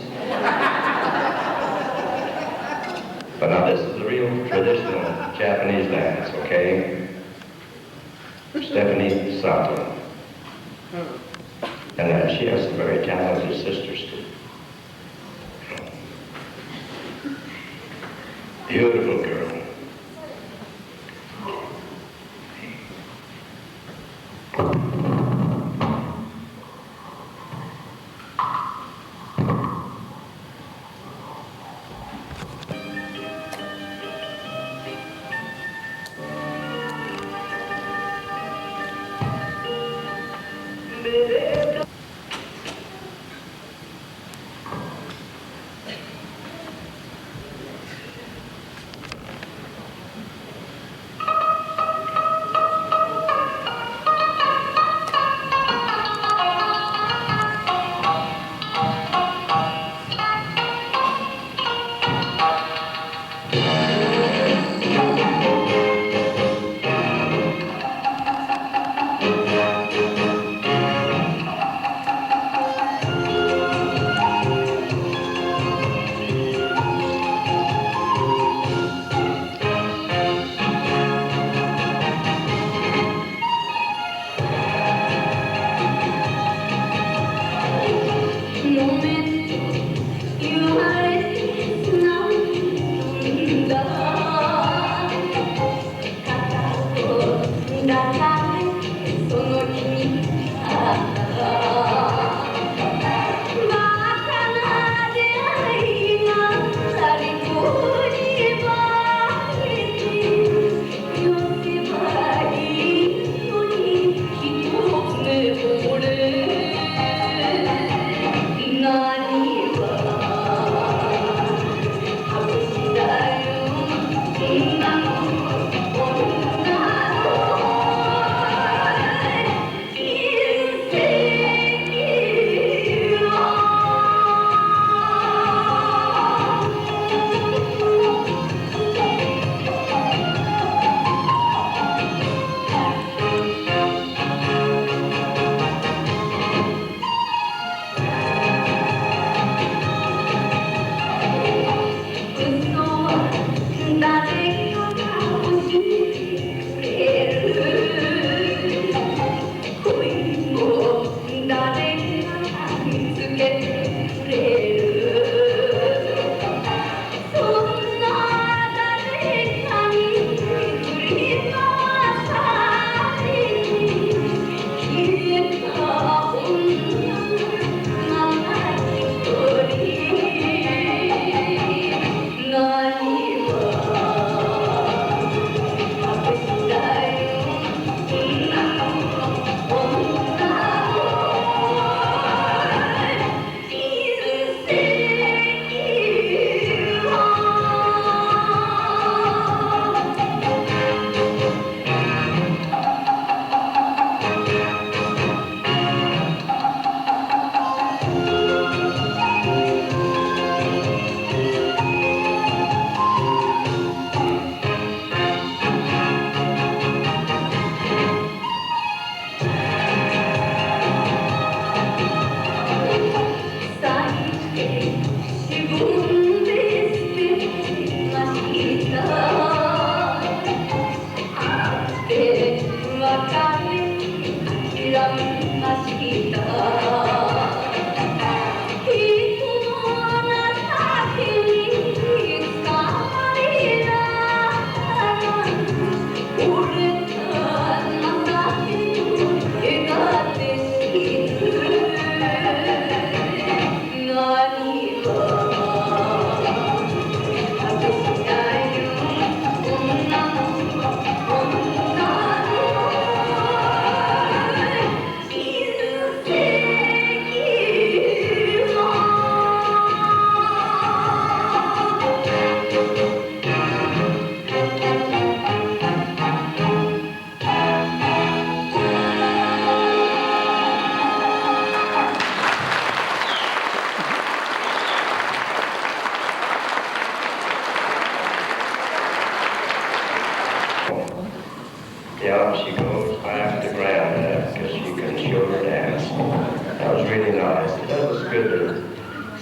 But now this is the real traditional Japanese dance, okay? Stephanie Sato. And she has some very talented sisters too. Beautiful girl.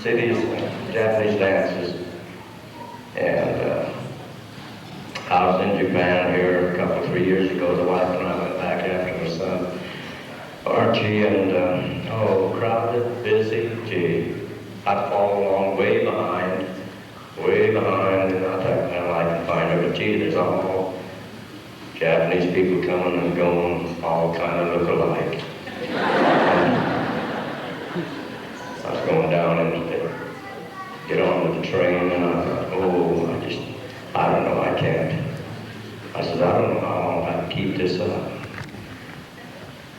see these Japanese dances. And I was in Japan here a couple, 3 years ago. The wife and I went back after my son, Archie, and crowded, busy, gee. I'd fall along way behind, and I thought, well, I can find her, but gee, there's all Japanese people coming and going, all kind of look alike. I was going down and get on with the train, and I thought, I don't know, I can't. I said, I don't know how long I can keep this up.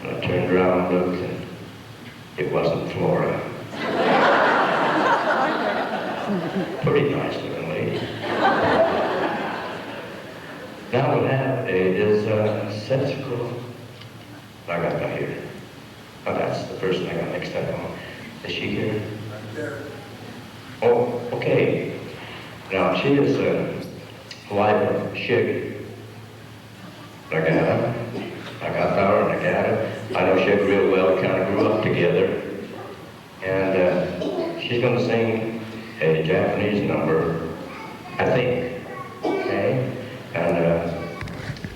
And I turned around and looked, and it wasn't Flora. Pretty nice looking lady. Now what happened is Setsuko. I got that here. Oh, that's the person I got mixed up on. Is she here? Oh, okay. Now she is wife of Shig Nagata. Nagata or Nagata. I know Shig real well, kind of grew up together. And she's going to sing a Japanese number, I think. Okay? And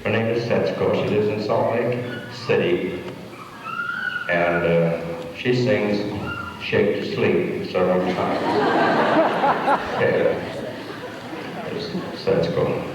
her name is Setsuko. She lives in Salt Lake City. And she sings Shake to Sleep several times. Okay. Setsuko.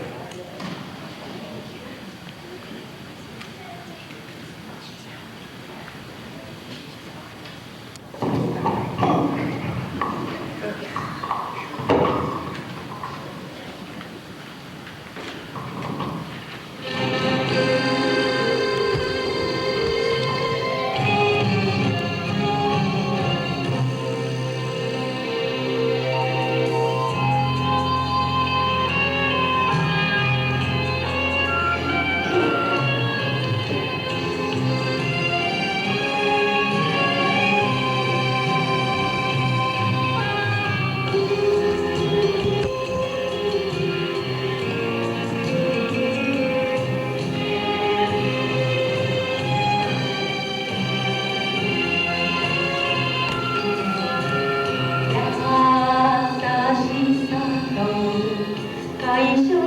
Thank you.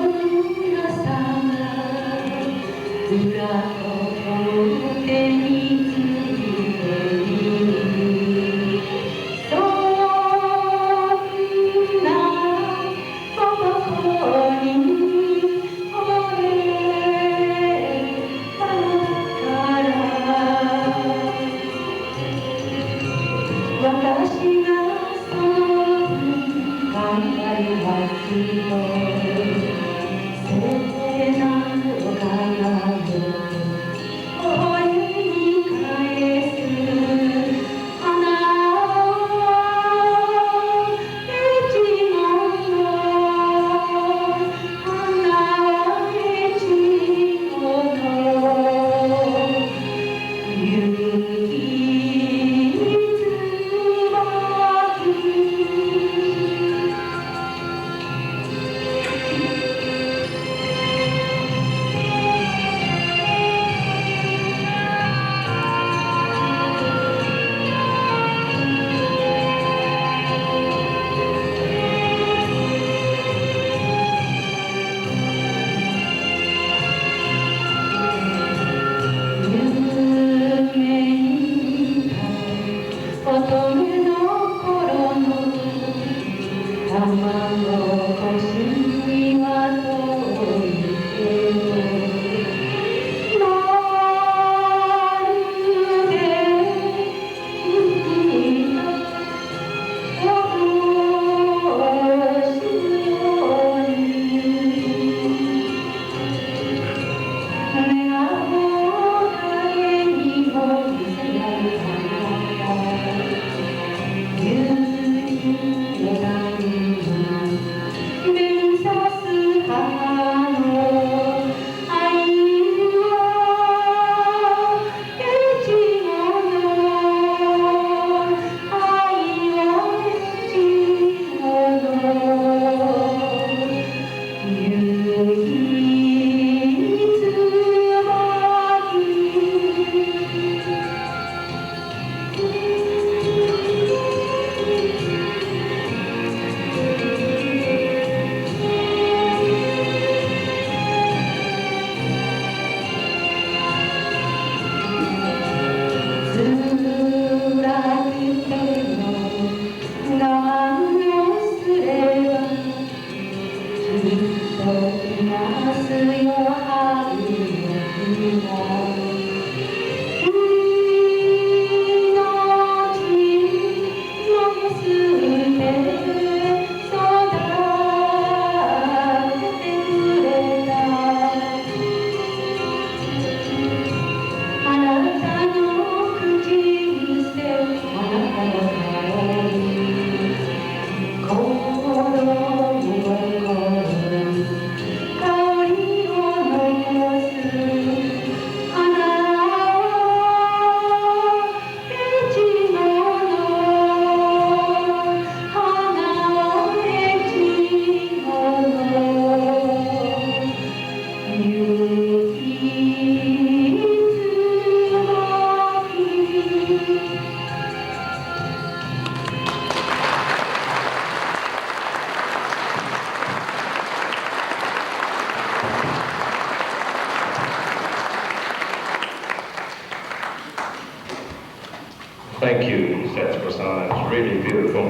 Thank you, Setsuko-san. It's really beautiful.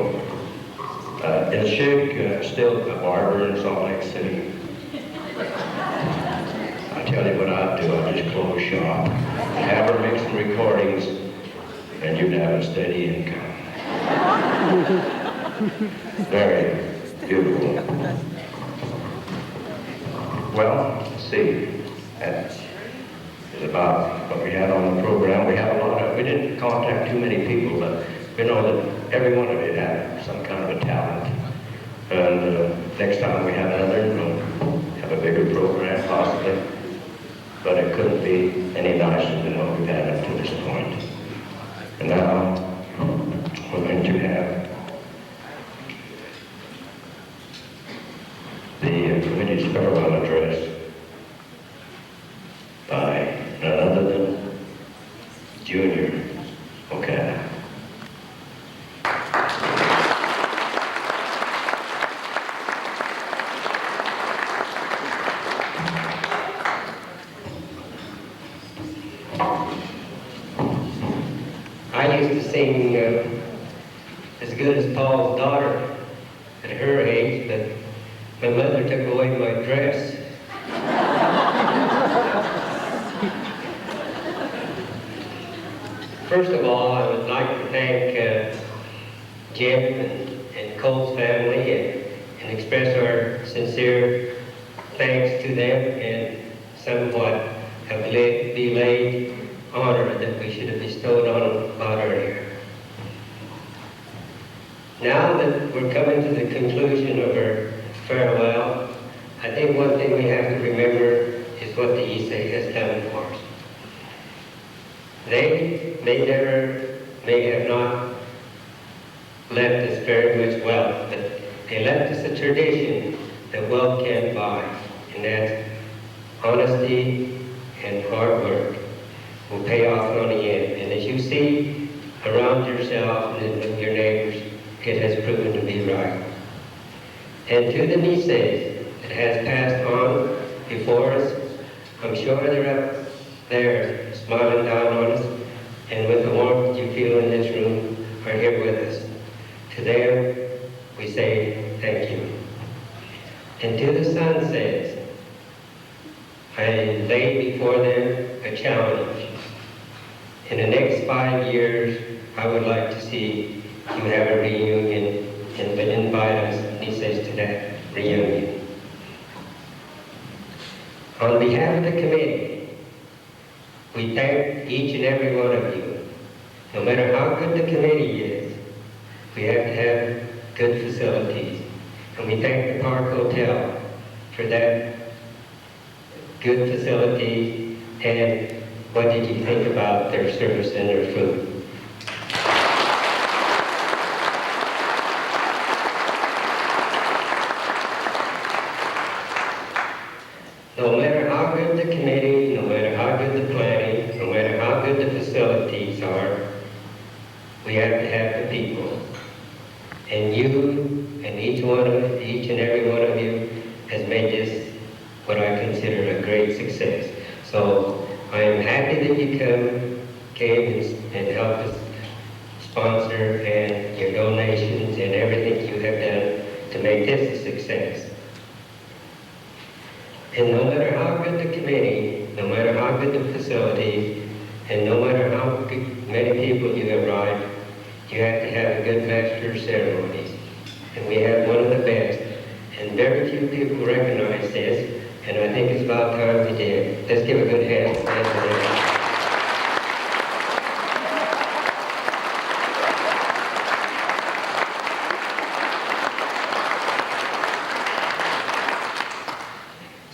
Is Shig still a barber in Salt Lake City? I tell you what I'd do. I'd just close shop, have her make some recordings, and you'd have a steady income. Very beautiful. Well, let's see. That is about what we had on the program. We had a lot of, we didn't contact too many people, but we know that every one of you had some kind of a talent. And next time we have another, we'll have a bigger program possibly. But it couldn't be any nicer than what we've had up to this point. And now we're going to have the committee's farewell address by none other than Junior Okada. I used to sing as good as Paul's daughter at her age, but my mother took away my dress. First of all, I would like to thank Jim and Cole's family and express our sincere thanks to them and somewhat a delayed honor that we should have bestowed on them about earlier. Now that we're coming to the conclusion of our farewell, I think one thing we have to remember is what the Issei has done for us. They may have not left us very much wealth, but they left us a tradition that wealth can't buy, and that's honesty and hard work will pay off on the end. And as you see around yourself and with your neighbors, it has proven to be right. And to the Nisseis that has passed on before us, I'm sure they're up there smiling down on us, and with the warmth you feel in this room are here with us. To them, we say thank you. And to the Sunsets, I lay before them a challenge. In the next 5 years, I would like to see you have a reunion and invite us, Nisseis, to that reunion. On behalf of the committee, we thank each and every one of you. No matter how good the committee is, we have to have good facilities. And we thank the Park Hotel for that good facility. And what did you think about their service and their food? No matter how good the committee, no matter how good the planning, no matter how good the facilities are, we have to have the people. And you and each and every one of you has made this what I consider a great success. So I am happy that you came and helped us sponsor, and your donations and everything you have done to make this a success. And no matter how good the committee, no matter how good the facilities, and no matter how many people you arrive, you have to have a good master of ceremonies. And we have one of the best. And very few people recognize this, and I think it's about time we did. Let's give a good hand to them.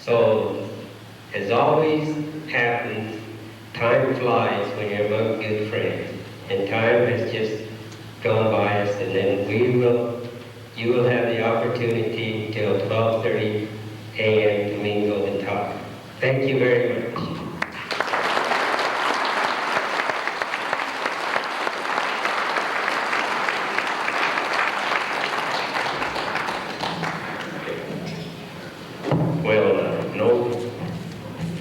So, as always happens, time flies when you're among good friends. And time has just gone by us, and then you will have the opportunity till 12:30 a.m. to mingle and talk. Thank you very much. Well, no,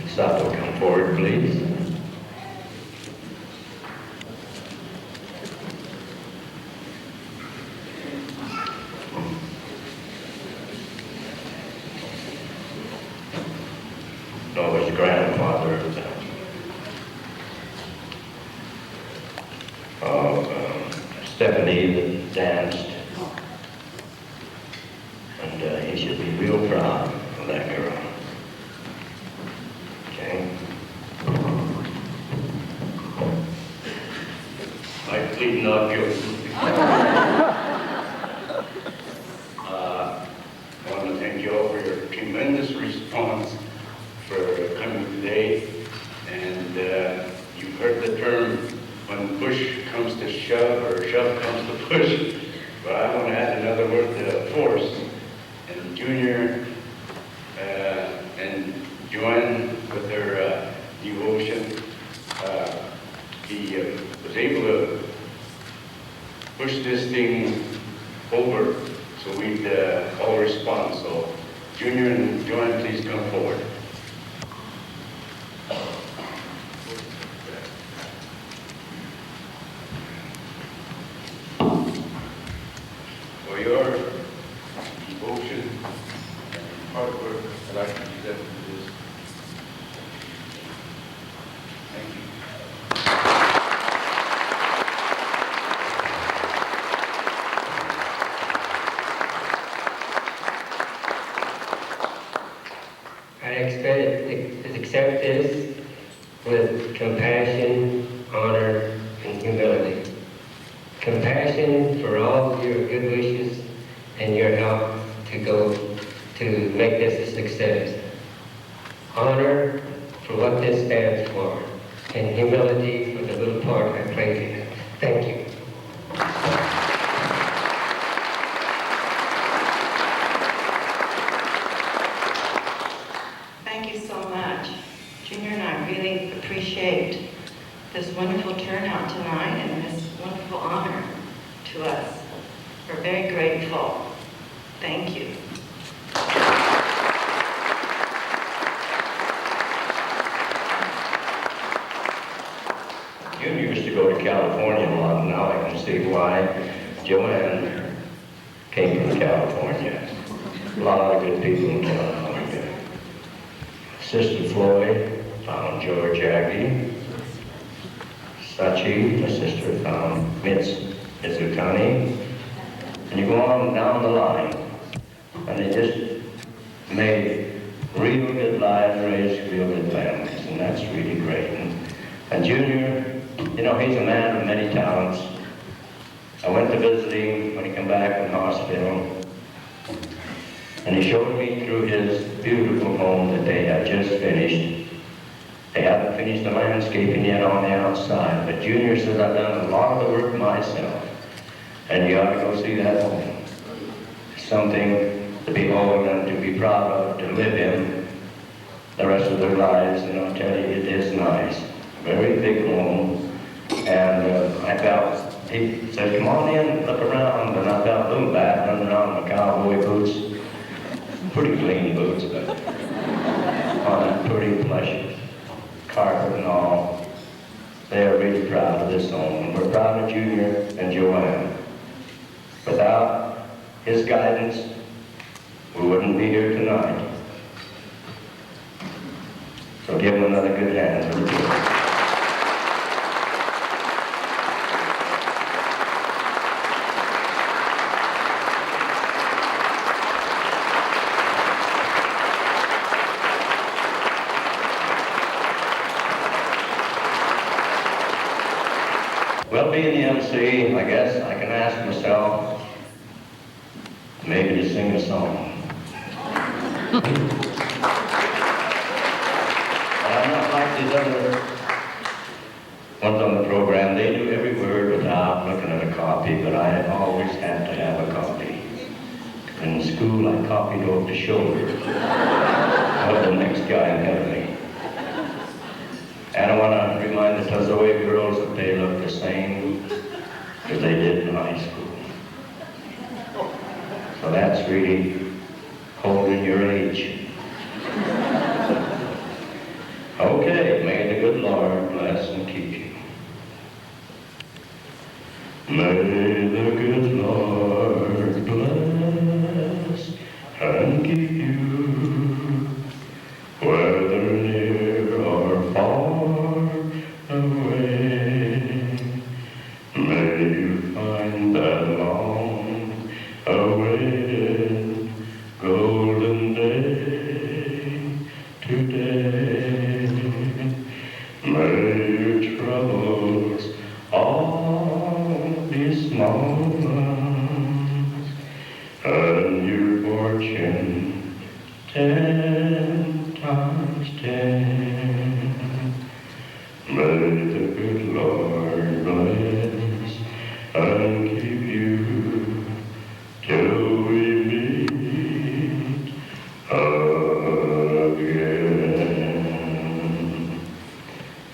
Sato, come forward, please. Stephanie that danced. And he should be real proud of that girl. Okay? I plead not guilty. I want to thank you all for your tremendous response for coming today. And you've heard the term, when push comes to shove or shove comes to push. But I want to add another word to force. And Junior and Joanne, with their devotion, he was able to push this thing over so we'd all respond. So Junior and Joanne, please come forward. For your devotion and hard work, I'd like to present you this. Thank you. I accept this with compassion, honor, and humility. Compassion for all your good wishes and your help to make this a success. Honor for what this stands for, and humility for the little part I played in it. Thank you. Thank you so much. Junior and I really appreciate this wonderful turnout tonight and this wonderful honor to us. We're very grateful. Thank you. Junior used to go to California a lot, and now I can see why Joanne came from California. A lot of good people in California. Sister Floyd found George Aggie. Sachi, my sister, found Mizutani. And you go on down the line, and they just made real good lives, raised real good families, and that's really great. And Junior, you know, he's a man of many talents. I went to visit him when he came back from the hospital, and he showed me through his beautiful home that they had just finished. They haven't finished the landscaping yet on the outside, but Junior says, I've done a lot of the work myself, and you ought to go see that home. Something to behold and to be proud of, to live in the rest of their lives, and I'll tell you, it is nice. Very big home, and I felt, he said, come on in, look around, and I felt a little bad running around in my cowboy boots, pretty clean boots, but on that pretty plush carpet and all. They are really proud of this home, and we're proud of Junior and Joanne. Without his guidance, we wouldn't be here tonight. So give him another good hand for the job. Well, being the MC, I guess I can ask myself maybe to sing a song. I'm not like these other ones on the program. They do every word without looking at a copy, but I always had to have a copy. In school, I copied over the shoulder of the next guy ahead of me. And I want to remind the Tazaway girls that they look the same as they did in high school. So that's really holding your age. Okay, may the good Lord bless and keep you. May the good Lord bless and keep you, whether near or far away. May you find on your fortune 10 times 10. May the good Lord bless and keep you till we meet again.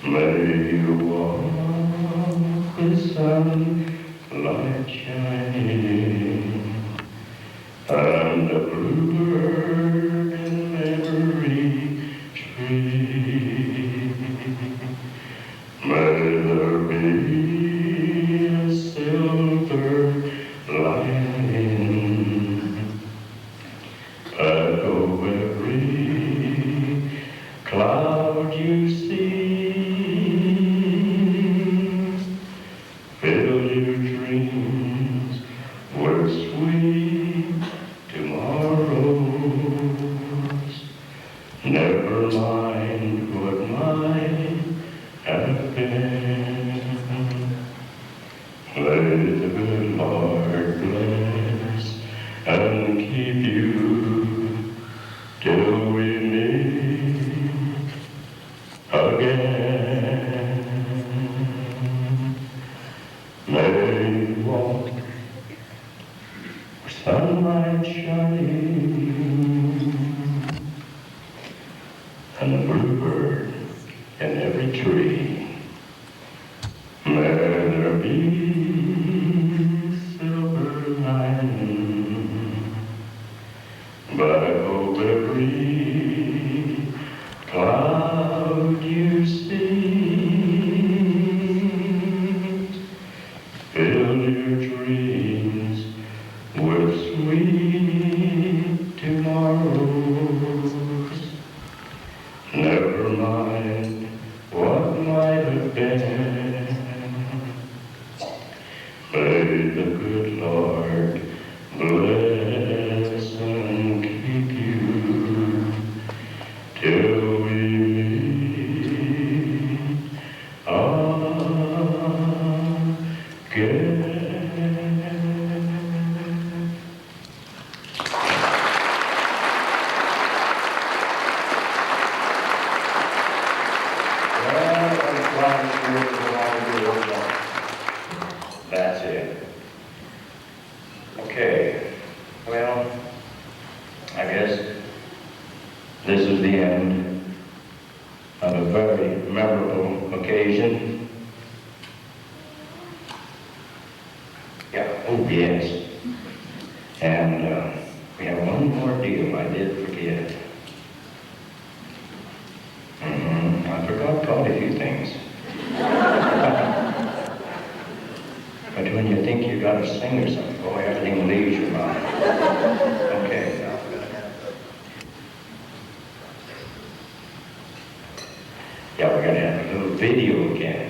May you walk with sunlight shining and a bluebird in every tree. May there be a silver lining echo every cloud you see. Fill your dreams with sweet tomorrows. Never mind what might have been. May the good Lord bless and keep you till we meet again. May you walk with sunlight shining and a bluebird in every tree. May there be silver lining, but I hope every cloud you see. Fill your dreams with sweet tomorrows. Never mind what might have been. May the good Lord bless and keep you till we meet again. That's it. Okay. Well, I guess this is the end of a very memorable occasion. Yeah, oh yes. And we have one more deal I did forget. I forgot quite a few things. But when you think you got to sing or something, boy, everything leaves your mind. Okay. Yeah, we're going to have a little video again.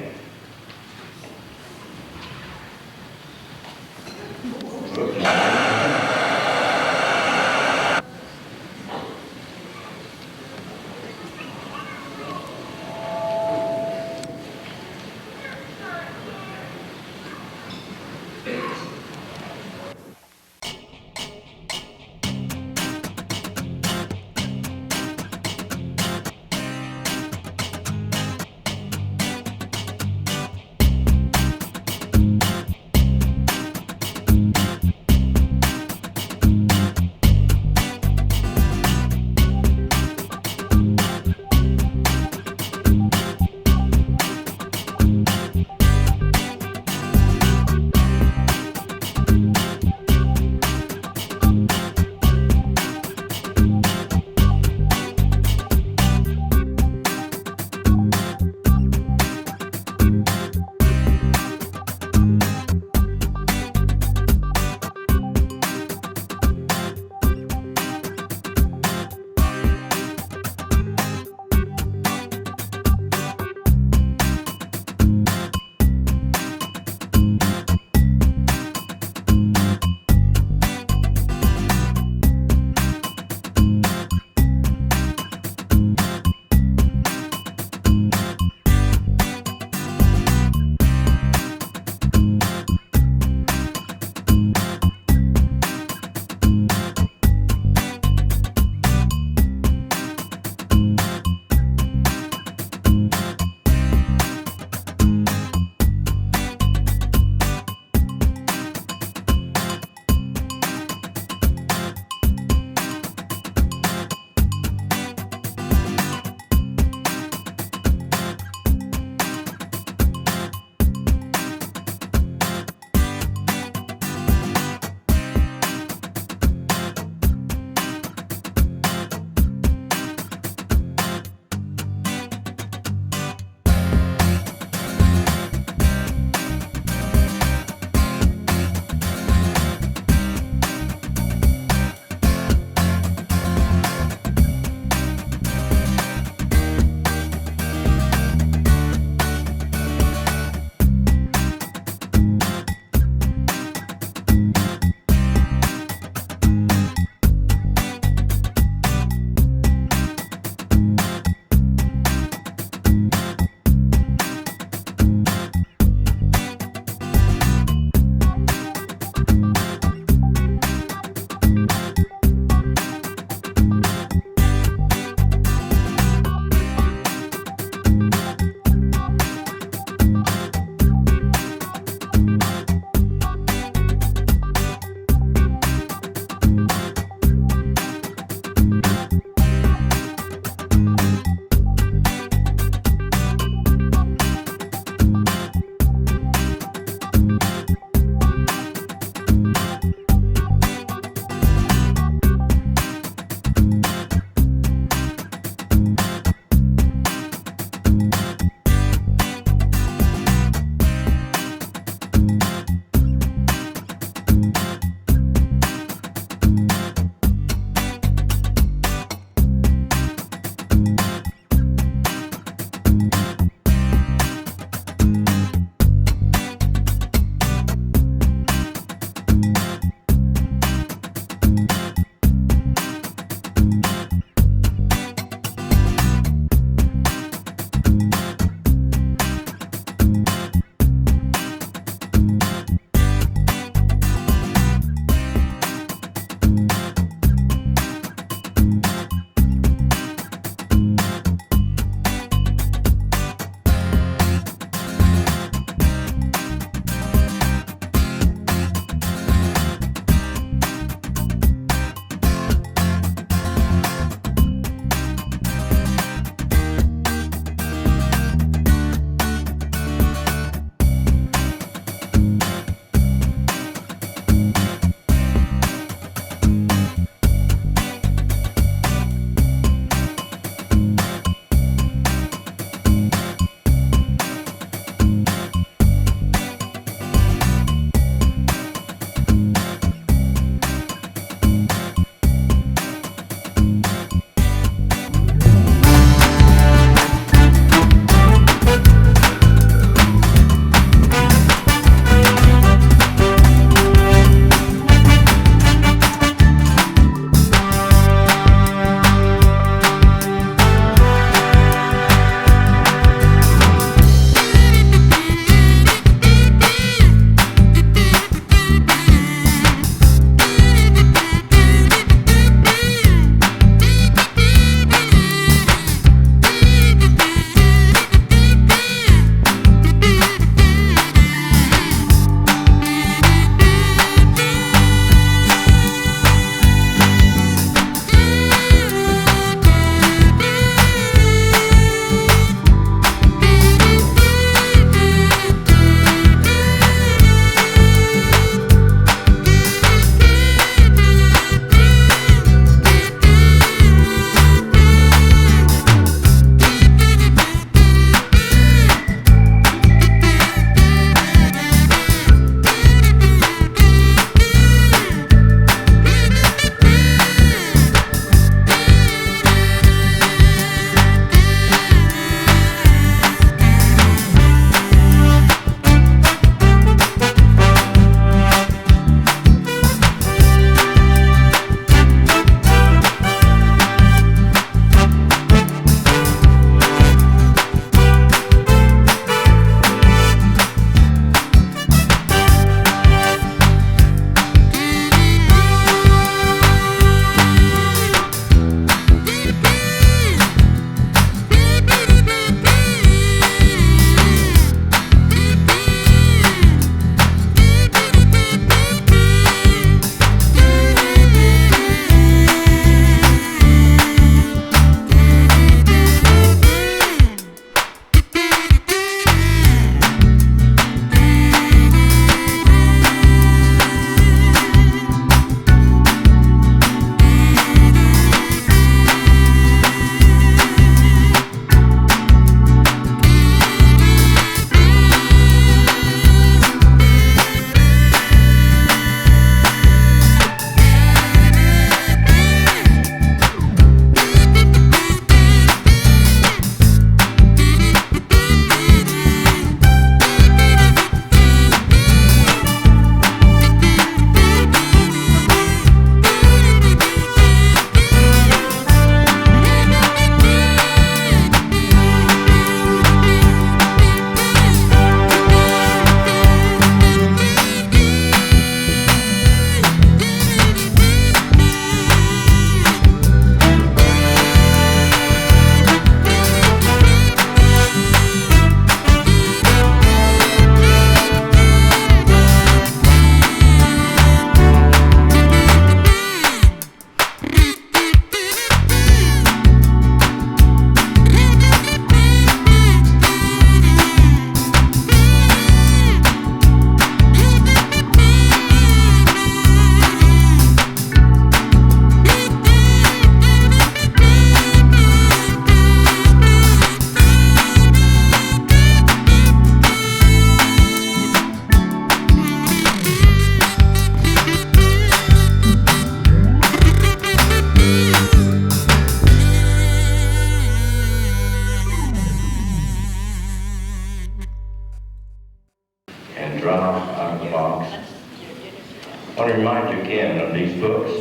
10 of these books.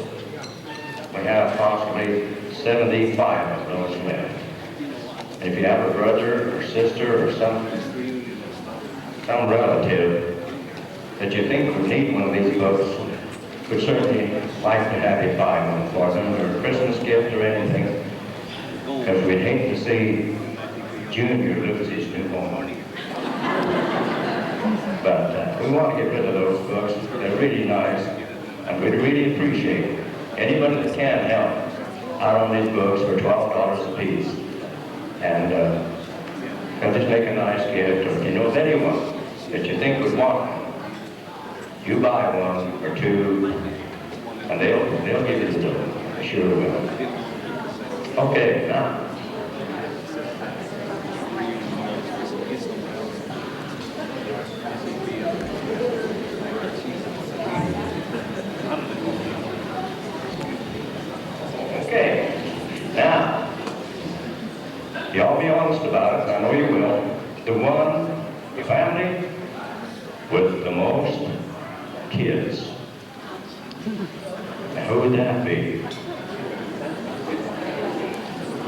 We have possibly 75 of those left. If you have a brother or sister or some relative that you think would need one of these books, would certainly like to have you buy one for them, or a Christmas gift or anything, because we'd hate to see Junior lose his new home. But we want to get rid of those books. They're really nice, and we'd really appreciate anybody that can help out on these books for $12 a piece. And just make a nice gift, or if you know of anyone that you think would want one, you buy one or two, and they'll give you the dough. They sure will. Okay, now. Okay, now, y'all be honest about it, I know you will. The family with the most kids. Now, who would that be?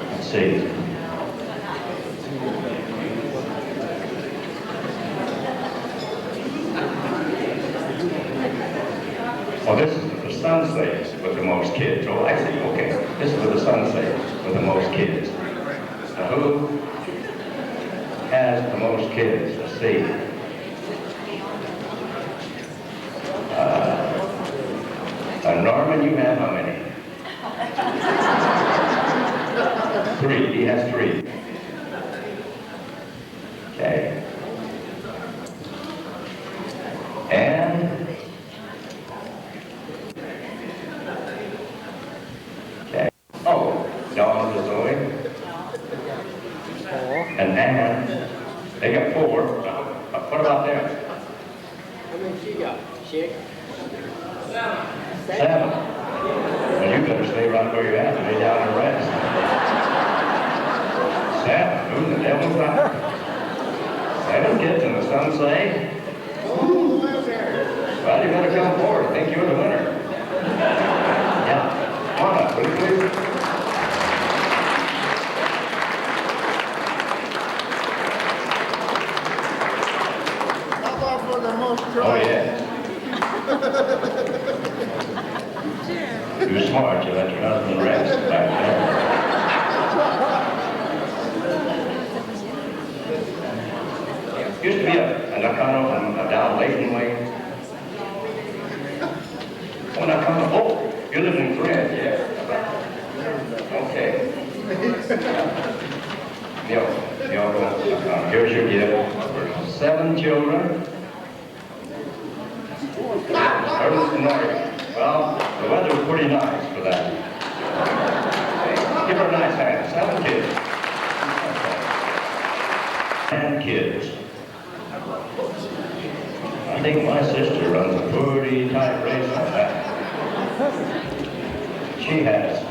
Let's see. Well, this is the Sunsets with the most kids. Oh, I see, okay. This is with the Sunsets with the most kids. Now, who has the most kids? Let's see. Norman, you have how many? 3. He has 3. Okay. And okay. Oh, Dawn and Zoe. And Anne. They got 4. What about them? How many she got? 6? 7. Well, you better stay right where you're at and lay down and rest. 7. Who in the devil's that? 7 kids in the sun say? Well, you better come forward. I think you're the winner. Yeah. Come on up, will you please? How about for the most Oh, yeah. You're smart, you let your husband rest back there. Used to be a Nakano down Layton Way. Oh, Nakano, oh, you live in Fred, yeah. Okay. Y'all go, here's your gift. 7 children. Ernest and Norrie. Well, the weather was pretty nice for that. Give her a nice hand. 7 kids. And kids. I think my sister runs a pretty tight race on that. She has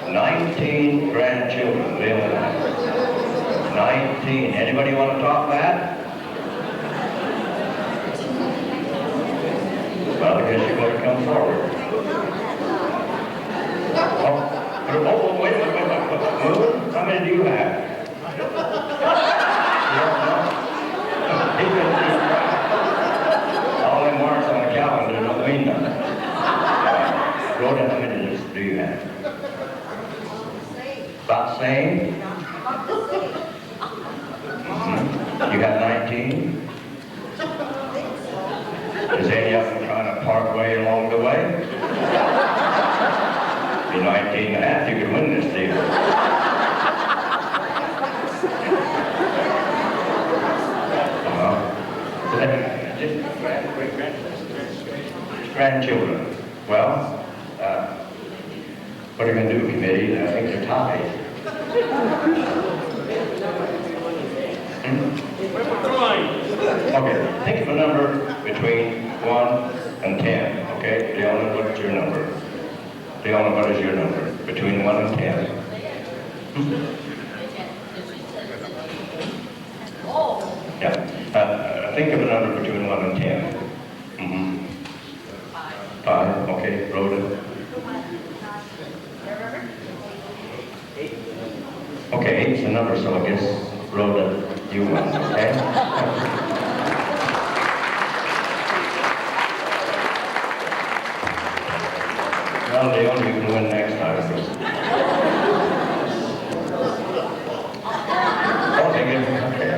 19 grandchildren, Bill and I. 19. Anybody want to talk that? Well, I guess you better come forward. Oh, wait. Moon, how many do you have? You don't know? All them marks on the calendar don't mean nothing. Rhoda, how many do you have? About the same? You got 19? Is any of them trying to part way along the way? Be 19 and a half, you could win this deal. Grandchildren. Well, what are you going to do, committee? I think they're tied. Okay, think of a number between 1 and 10, okay? Leona, what's your number? Leona, what is your number? Between 1 and 10. Yeah, think of a number between 1 and 10. 5, okay. Rhoda? Okay, 8's the number, so I guess Rhoda, you win, okay? Well, Leon, you can win next time. Oh, thank you. Okay.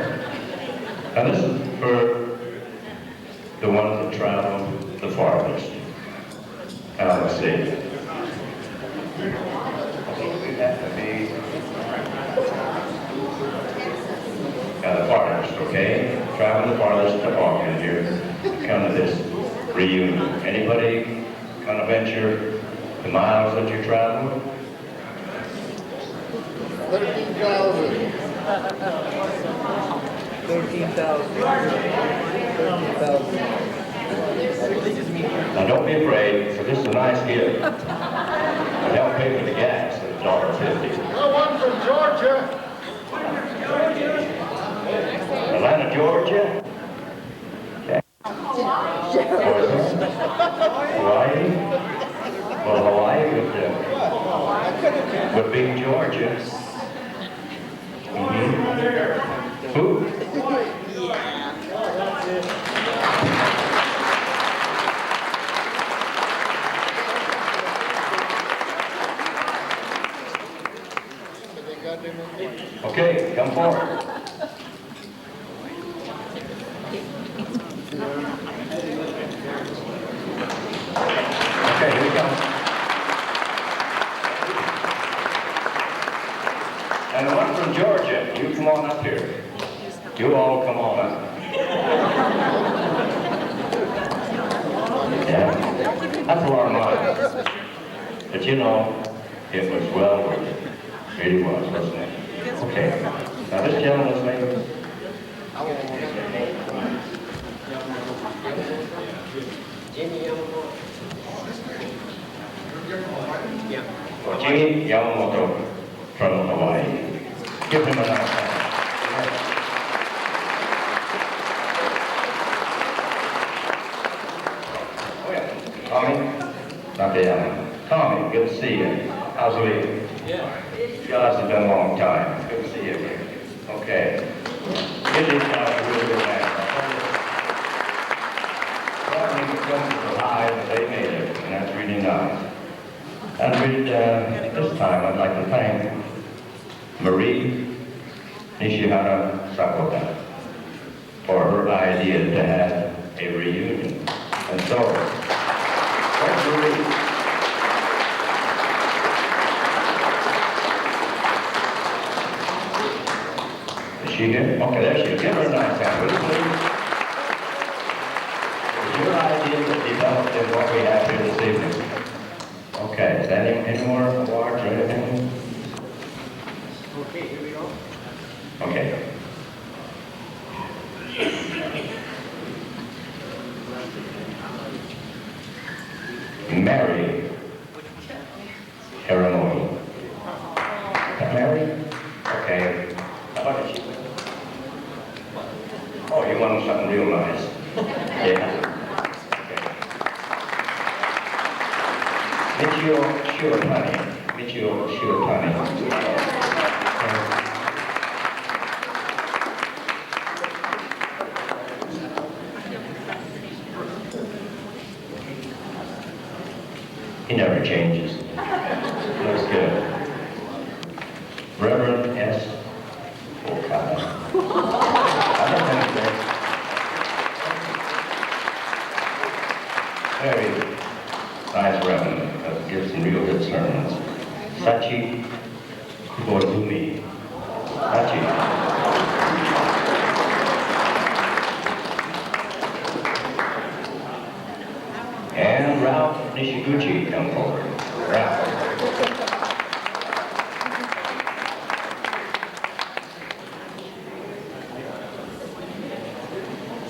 Now this is for the ones that travel the farthest. Now let's see. That would be the farthest, okay? Travel the farthest to Auckland here. Come to this reunion. Anybody kind of venture the miles that you traveled? 13,000. 13,000. Now don't be afraid, for this is a nice gift. It helped pay for the gas at $1.50. No one from Georgia. Atlanta, Georgia? Okay. Hawaii? Well, Hawaii would be Georgia. Mm-hmm. Who? Okay, come forward. Okay, here we go. And the one from Georgia, you come on up here. You all come on up. Yeah, that's a lot of money. But you know, it was well worth it. Really was, wasn't it? Okay. Now this gentleman's name. Jimmy Yamamoto from Hawaii. Give him a nice hand. Oh yeah. Tommy? Not the Tommy, good to see you. How's it? Yeah. Guys, it's been a long time. Good to see you again. Okay. Give these guys a really good hand. Well, I think the questions are high, but they made it, and that's really nice. And this time I'd like to thank Marie Nishihara Sakota for her idea to have a reunion. And so, where's Marie? Is she here? Okay, there she is. Give her a nice hand, will you please? It's your idea that developed in what we have here this evening. Okay, is that any more awards or anything? Okay, here we go. Okay. Mary Hiramori. Is that Mary? Okay. How about you? Oh, you want something real nice. Yeah. Michio Shiratani. Michio Shiratani. He never changes. Looks good. Reverend S. Okada. I don't think that. Very nice reverend that gives some real good sermons. Sachi Kubozumi. Sachi. And Ralph Nishiguchi come forward. Ralph.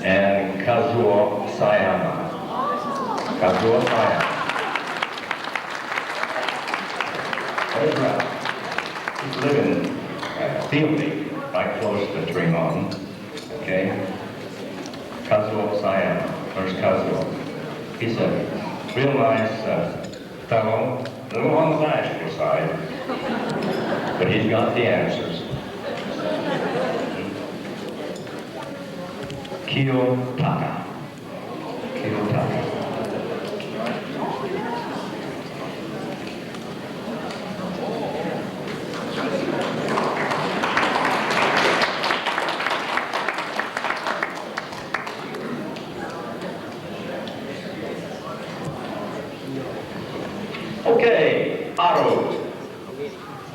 And Kazuo Sayama. Kazuo Sayama. There's Ralph. He's living Fieldy, right close to Tremont. Okay? Kazuo Sayama. Where's Kazuo? He's a real nice fellow, a little on the bashful side, but he's got the answers. Kiyotaka. Kiyotaka. Okay, Otto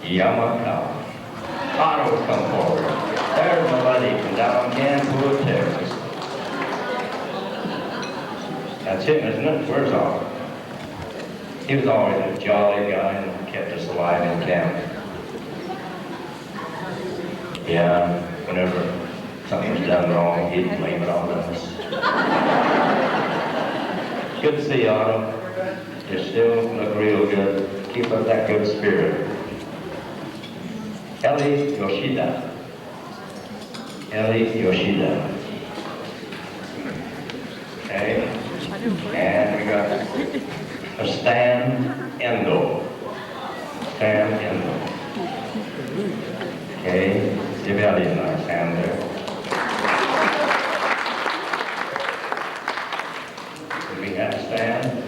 Yamakawa. Otto, come forward. There's my buddy from down Canpur Terrace. That's him, isn't it? Where's Otto? He was always a jolly guy and kept us alive in camp. Yeah, whenever something was done wrong, he'd blame it on us. Good to see you, Otto. You still look real good. Keep up that good spirit. Ellie Yoshida. Ellie Yoshida. Okay. And we got a Stan Endo. Stan Endo. Okay. Give Ellie a nice hand there. Do we have Stan?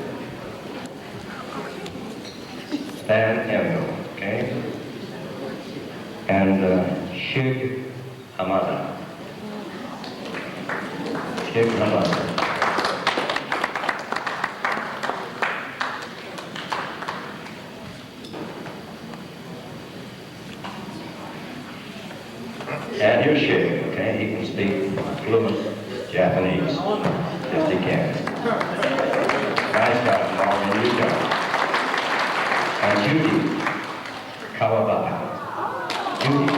Stan Endo, okay? And Shig Hamada. Shig Hamada. And here's Shig, okay? He can speak fluent Japanese, if he can. Nice job, Marvin, you go. And Judy Kawabata. Judy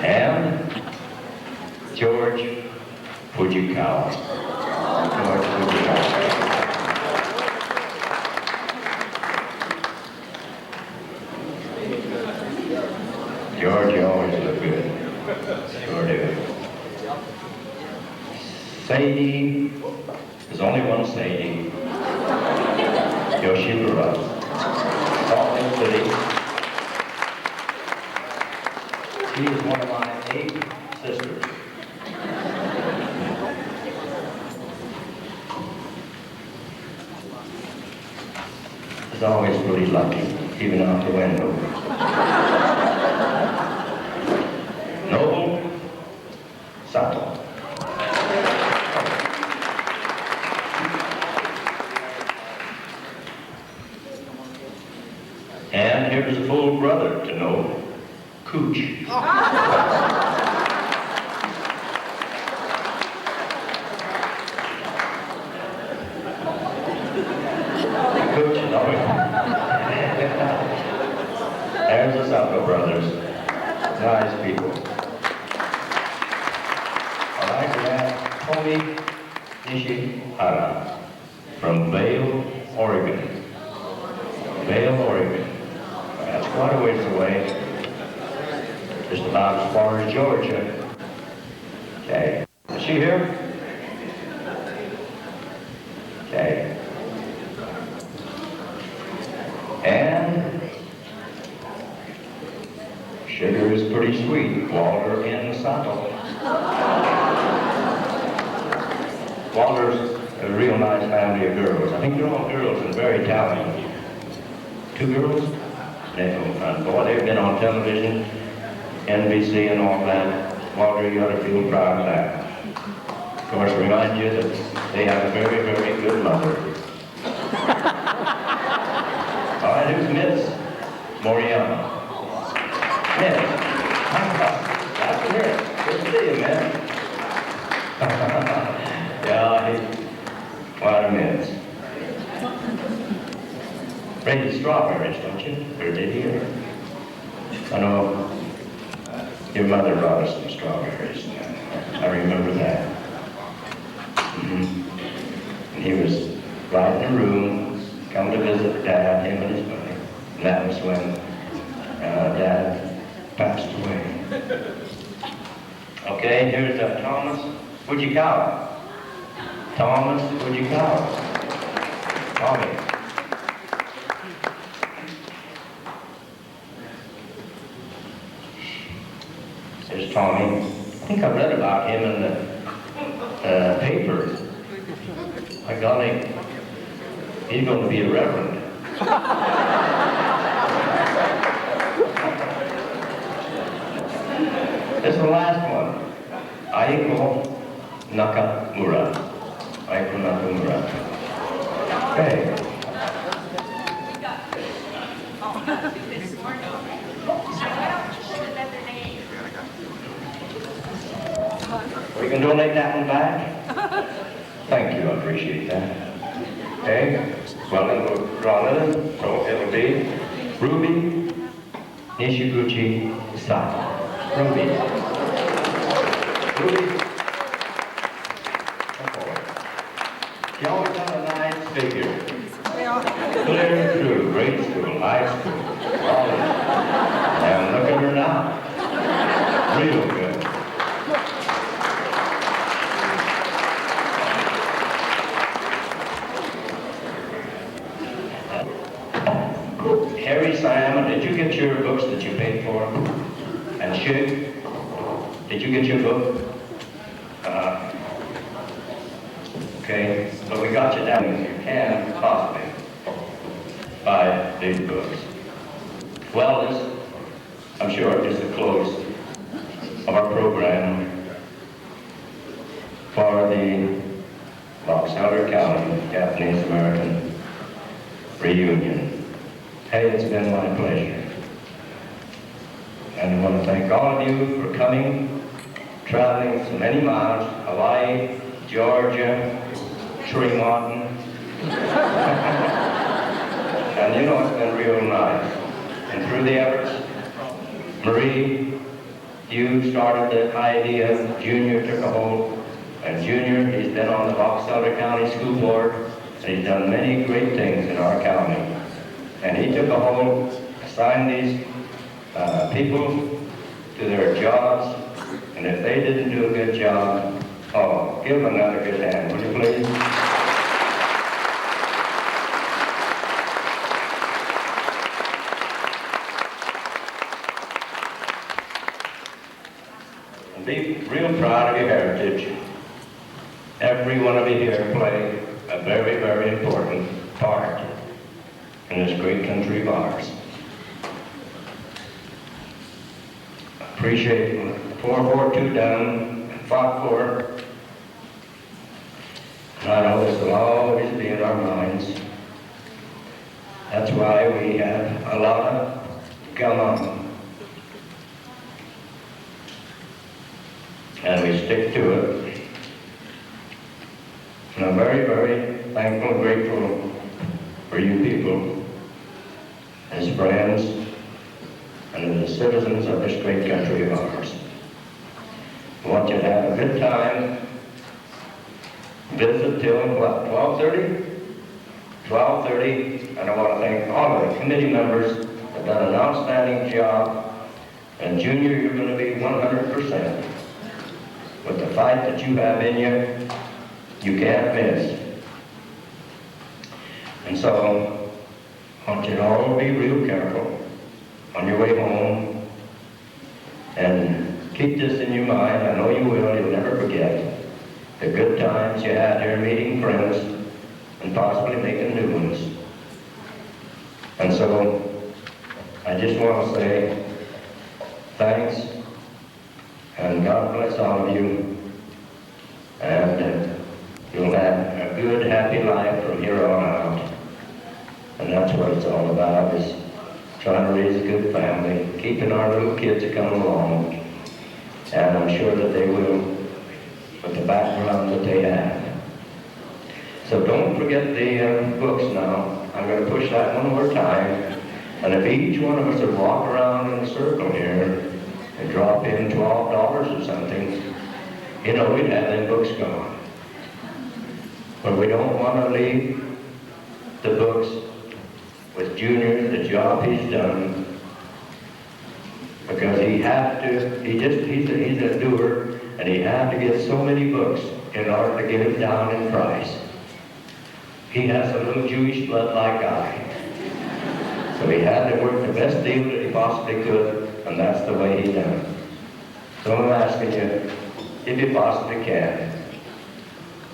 and George Fujikawa. George Fujikawa. George, you always look good. Sure do. Sadie, there's only one Sadie. Yoshibara. Salt Lake City. She is one of my 8 sisters. She's always really lucky, even out the window. Noble Sato. And here's a full brother to Noble, Cooch. Cooch is always. There's the Sato brothers. Nice people. All right, we have Tomi Nishihara from Vail, Oregon. Vail, Oregon. That's quite a ways away. Just about as far as Georgia. Okay. Is she here? Okay. And sugar is pretty sweet. Walter and Sato. Walter's a real nice family of girls. I think they're all girls and very talented. 2 girls? And boy, they've been on television, NBC and all that. Walter, you ought to feel proud of that. Of course, remind you that they have a very, very good mother. All right, who's Miss Moriyama? Miss, nice to hear it. Good to see you, man. Yeah, he's quite a miss. Rated strawberries, don't you? Or did you? I know your mother brought us some strawberries. I remember that. And he was right in the room, come to visit Dad, him and his mother. And that was when Dad passed away. Okay, here's Thomas Fujikawa. Thomas Fujikawa. Tommy. There's Tommy. I think I read about him in the paper. My golly, he's going to be a reverend. This is the last one. Aiko Nakamura. Aiko Nakamura. Okay. We can donate that one back? Thank you, I appreciate that. Okay, well, it'll draw it, so it'll be Ruby Nishiguchi Sato. Ruby. Ruby. She always done a nice figure. Clear through grade school, high school, college. And look at her now. Real good. Harry Simon, did you get your books that you paid for? And Shig, did you get your book? Okay, but we got you down if you can possibly buy these books. Well, this, I'm sure, is the close of our program for the Box Elder County Japanese American reunion. Hey, it's been my pleasure. And I want to thank all of you for coming, traveling so many miles, Hawaii, Georgia, Tremont. And you know, it's been real nice. And through the efforts, Marie, you started the idea, Junior took a hold, and Junior, he's been on the Box Elder County School Board, and he's done many great things in our county. And he took a hold, assigned these people to their jobs, and if they didn't do a good job, oh, give them another good hand, would you please? And be real proud of your heritage. Every one of you here play a very, very important part in this great country of ours. Appreciate 442 done and fought for. And I know this will always be in our minds. That's why we have a lot of come on. And we stick to it. And I'm very, very thankful and grateful for you people as friends and as the citizens of this great country of ours. I want you to have a good time. Visit till what, 12:30? 12:30, and I want to thank all of the committee members that have done an outstanding job. And Junior, you're going to be 100%. With the fight that you have in you, you can't miss. And so, I want you to all be real careful on your way home. And keep this in your mind. I know you will. You'll never forget the good times you had here meeting friends and possibly making new ones. And so, I just want to say thanks and God bless all of you. And you'll have a good, happy life from here on out. And that's what it's all about, is trying to raise a good family, keeping our little kids to come along. And I'm sure that they will, with the background that they have. So don't forget the books now. I'm going to push that one more time. And if each one of us would walk around in a circle here and drop in $12 or something, you know, we'd have them books gone. But we don't want to leave the books with Junior, the job he's done, because he has to, he's a doer, and he had to get so many books in order to get him down in price. He has a little Jewish blood like I. So he had to work the best deal that he possibly could, and that's the way he done it. So I'm asking you, if you possibly can,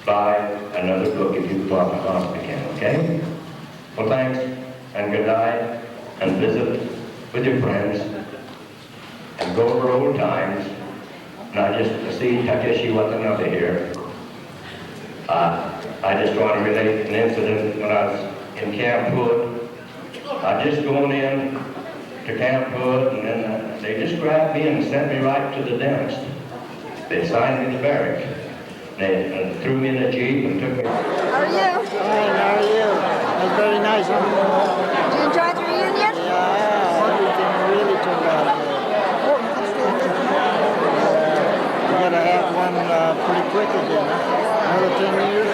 buy another book if you possibly can, okay? Well, thanks, and good night, and visit with your friends, and go over old times, not just to see Takeshi Watanabe here. I just want to relate an incident when I was in Camp Hood. I just going in to Camp Hood, and then they just grabbed me and sent me right to the dentist. They assigned me to barracks. They threw me in a Jeep and took me. How are you? Fine, how are you? That's very nice of you. Did you enjoy the reunion? Yeah, everything really turned out good. We're gonna have one pretty quick again, huh? Another 10 years?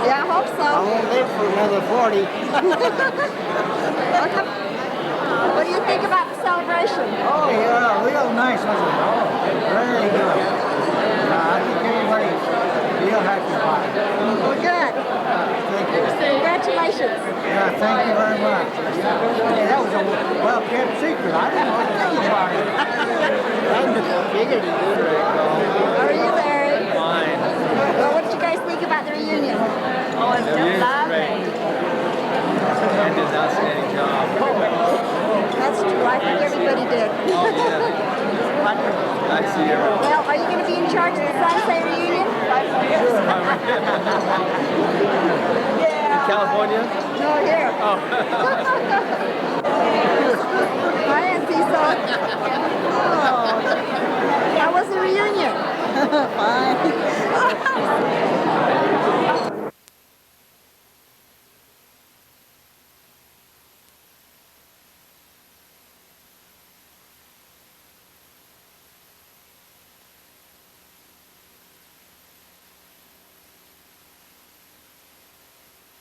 Yeah, I hope so. I won't live for another 40. What do you think about the celebration? Oh yeah, real nice, wasn't it? Very good. I think everybody's real happy about it. Well, good. Thank you. Congratulations. Yeah, thank you very much. Yeah, that was a well-kept secret. I didn't know anything about it. I just figured he did right. How are you, Larry? Fine. Well, what did you guys think about the reunion? Oh, it's lovely. And did an outstanding job. That's true. I think everybody did. I see everyone. Well, are you going to be in charge of the Sansei reunion? In California? No, here. Oh.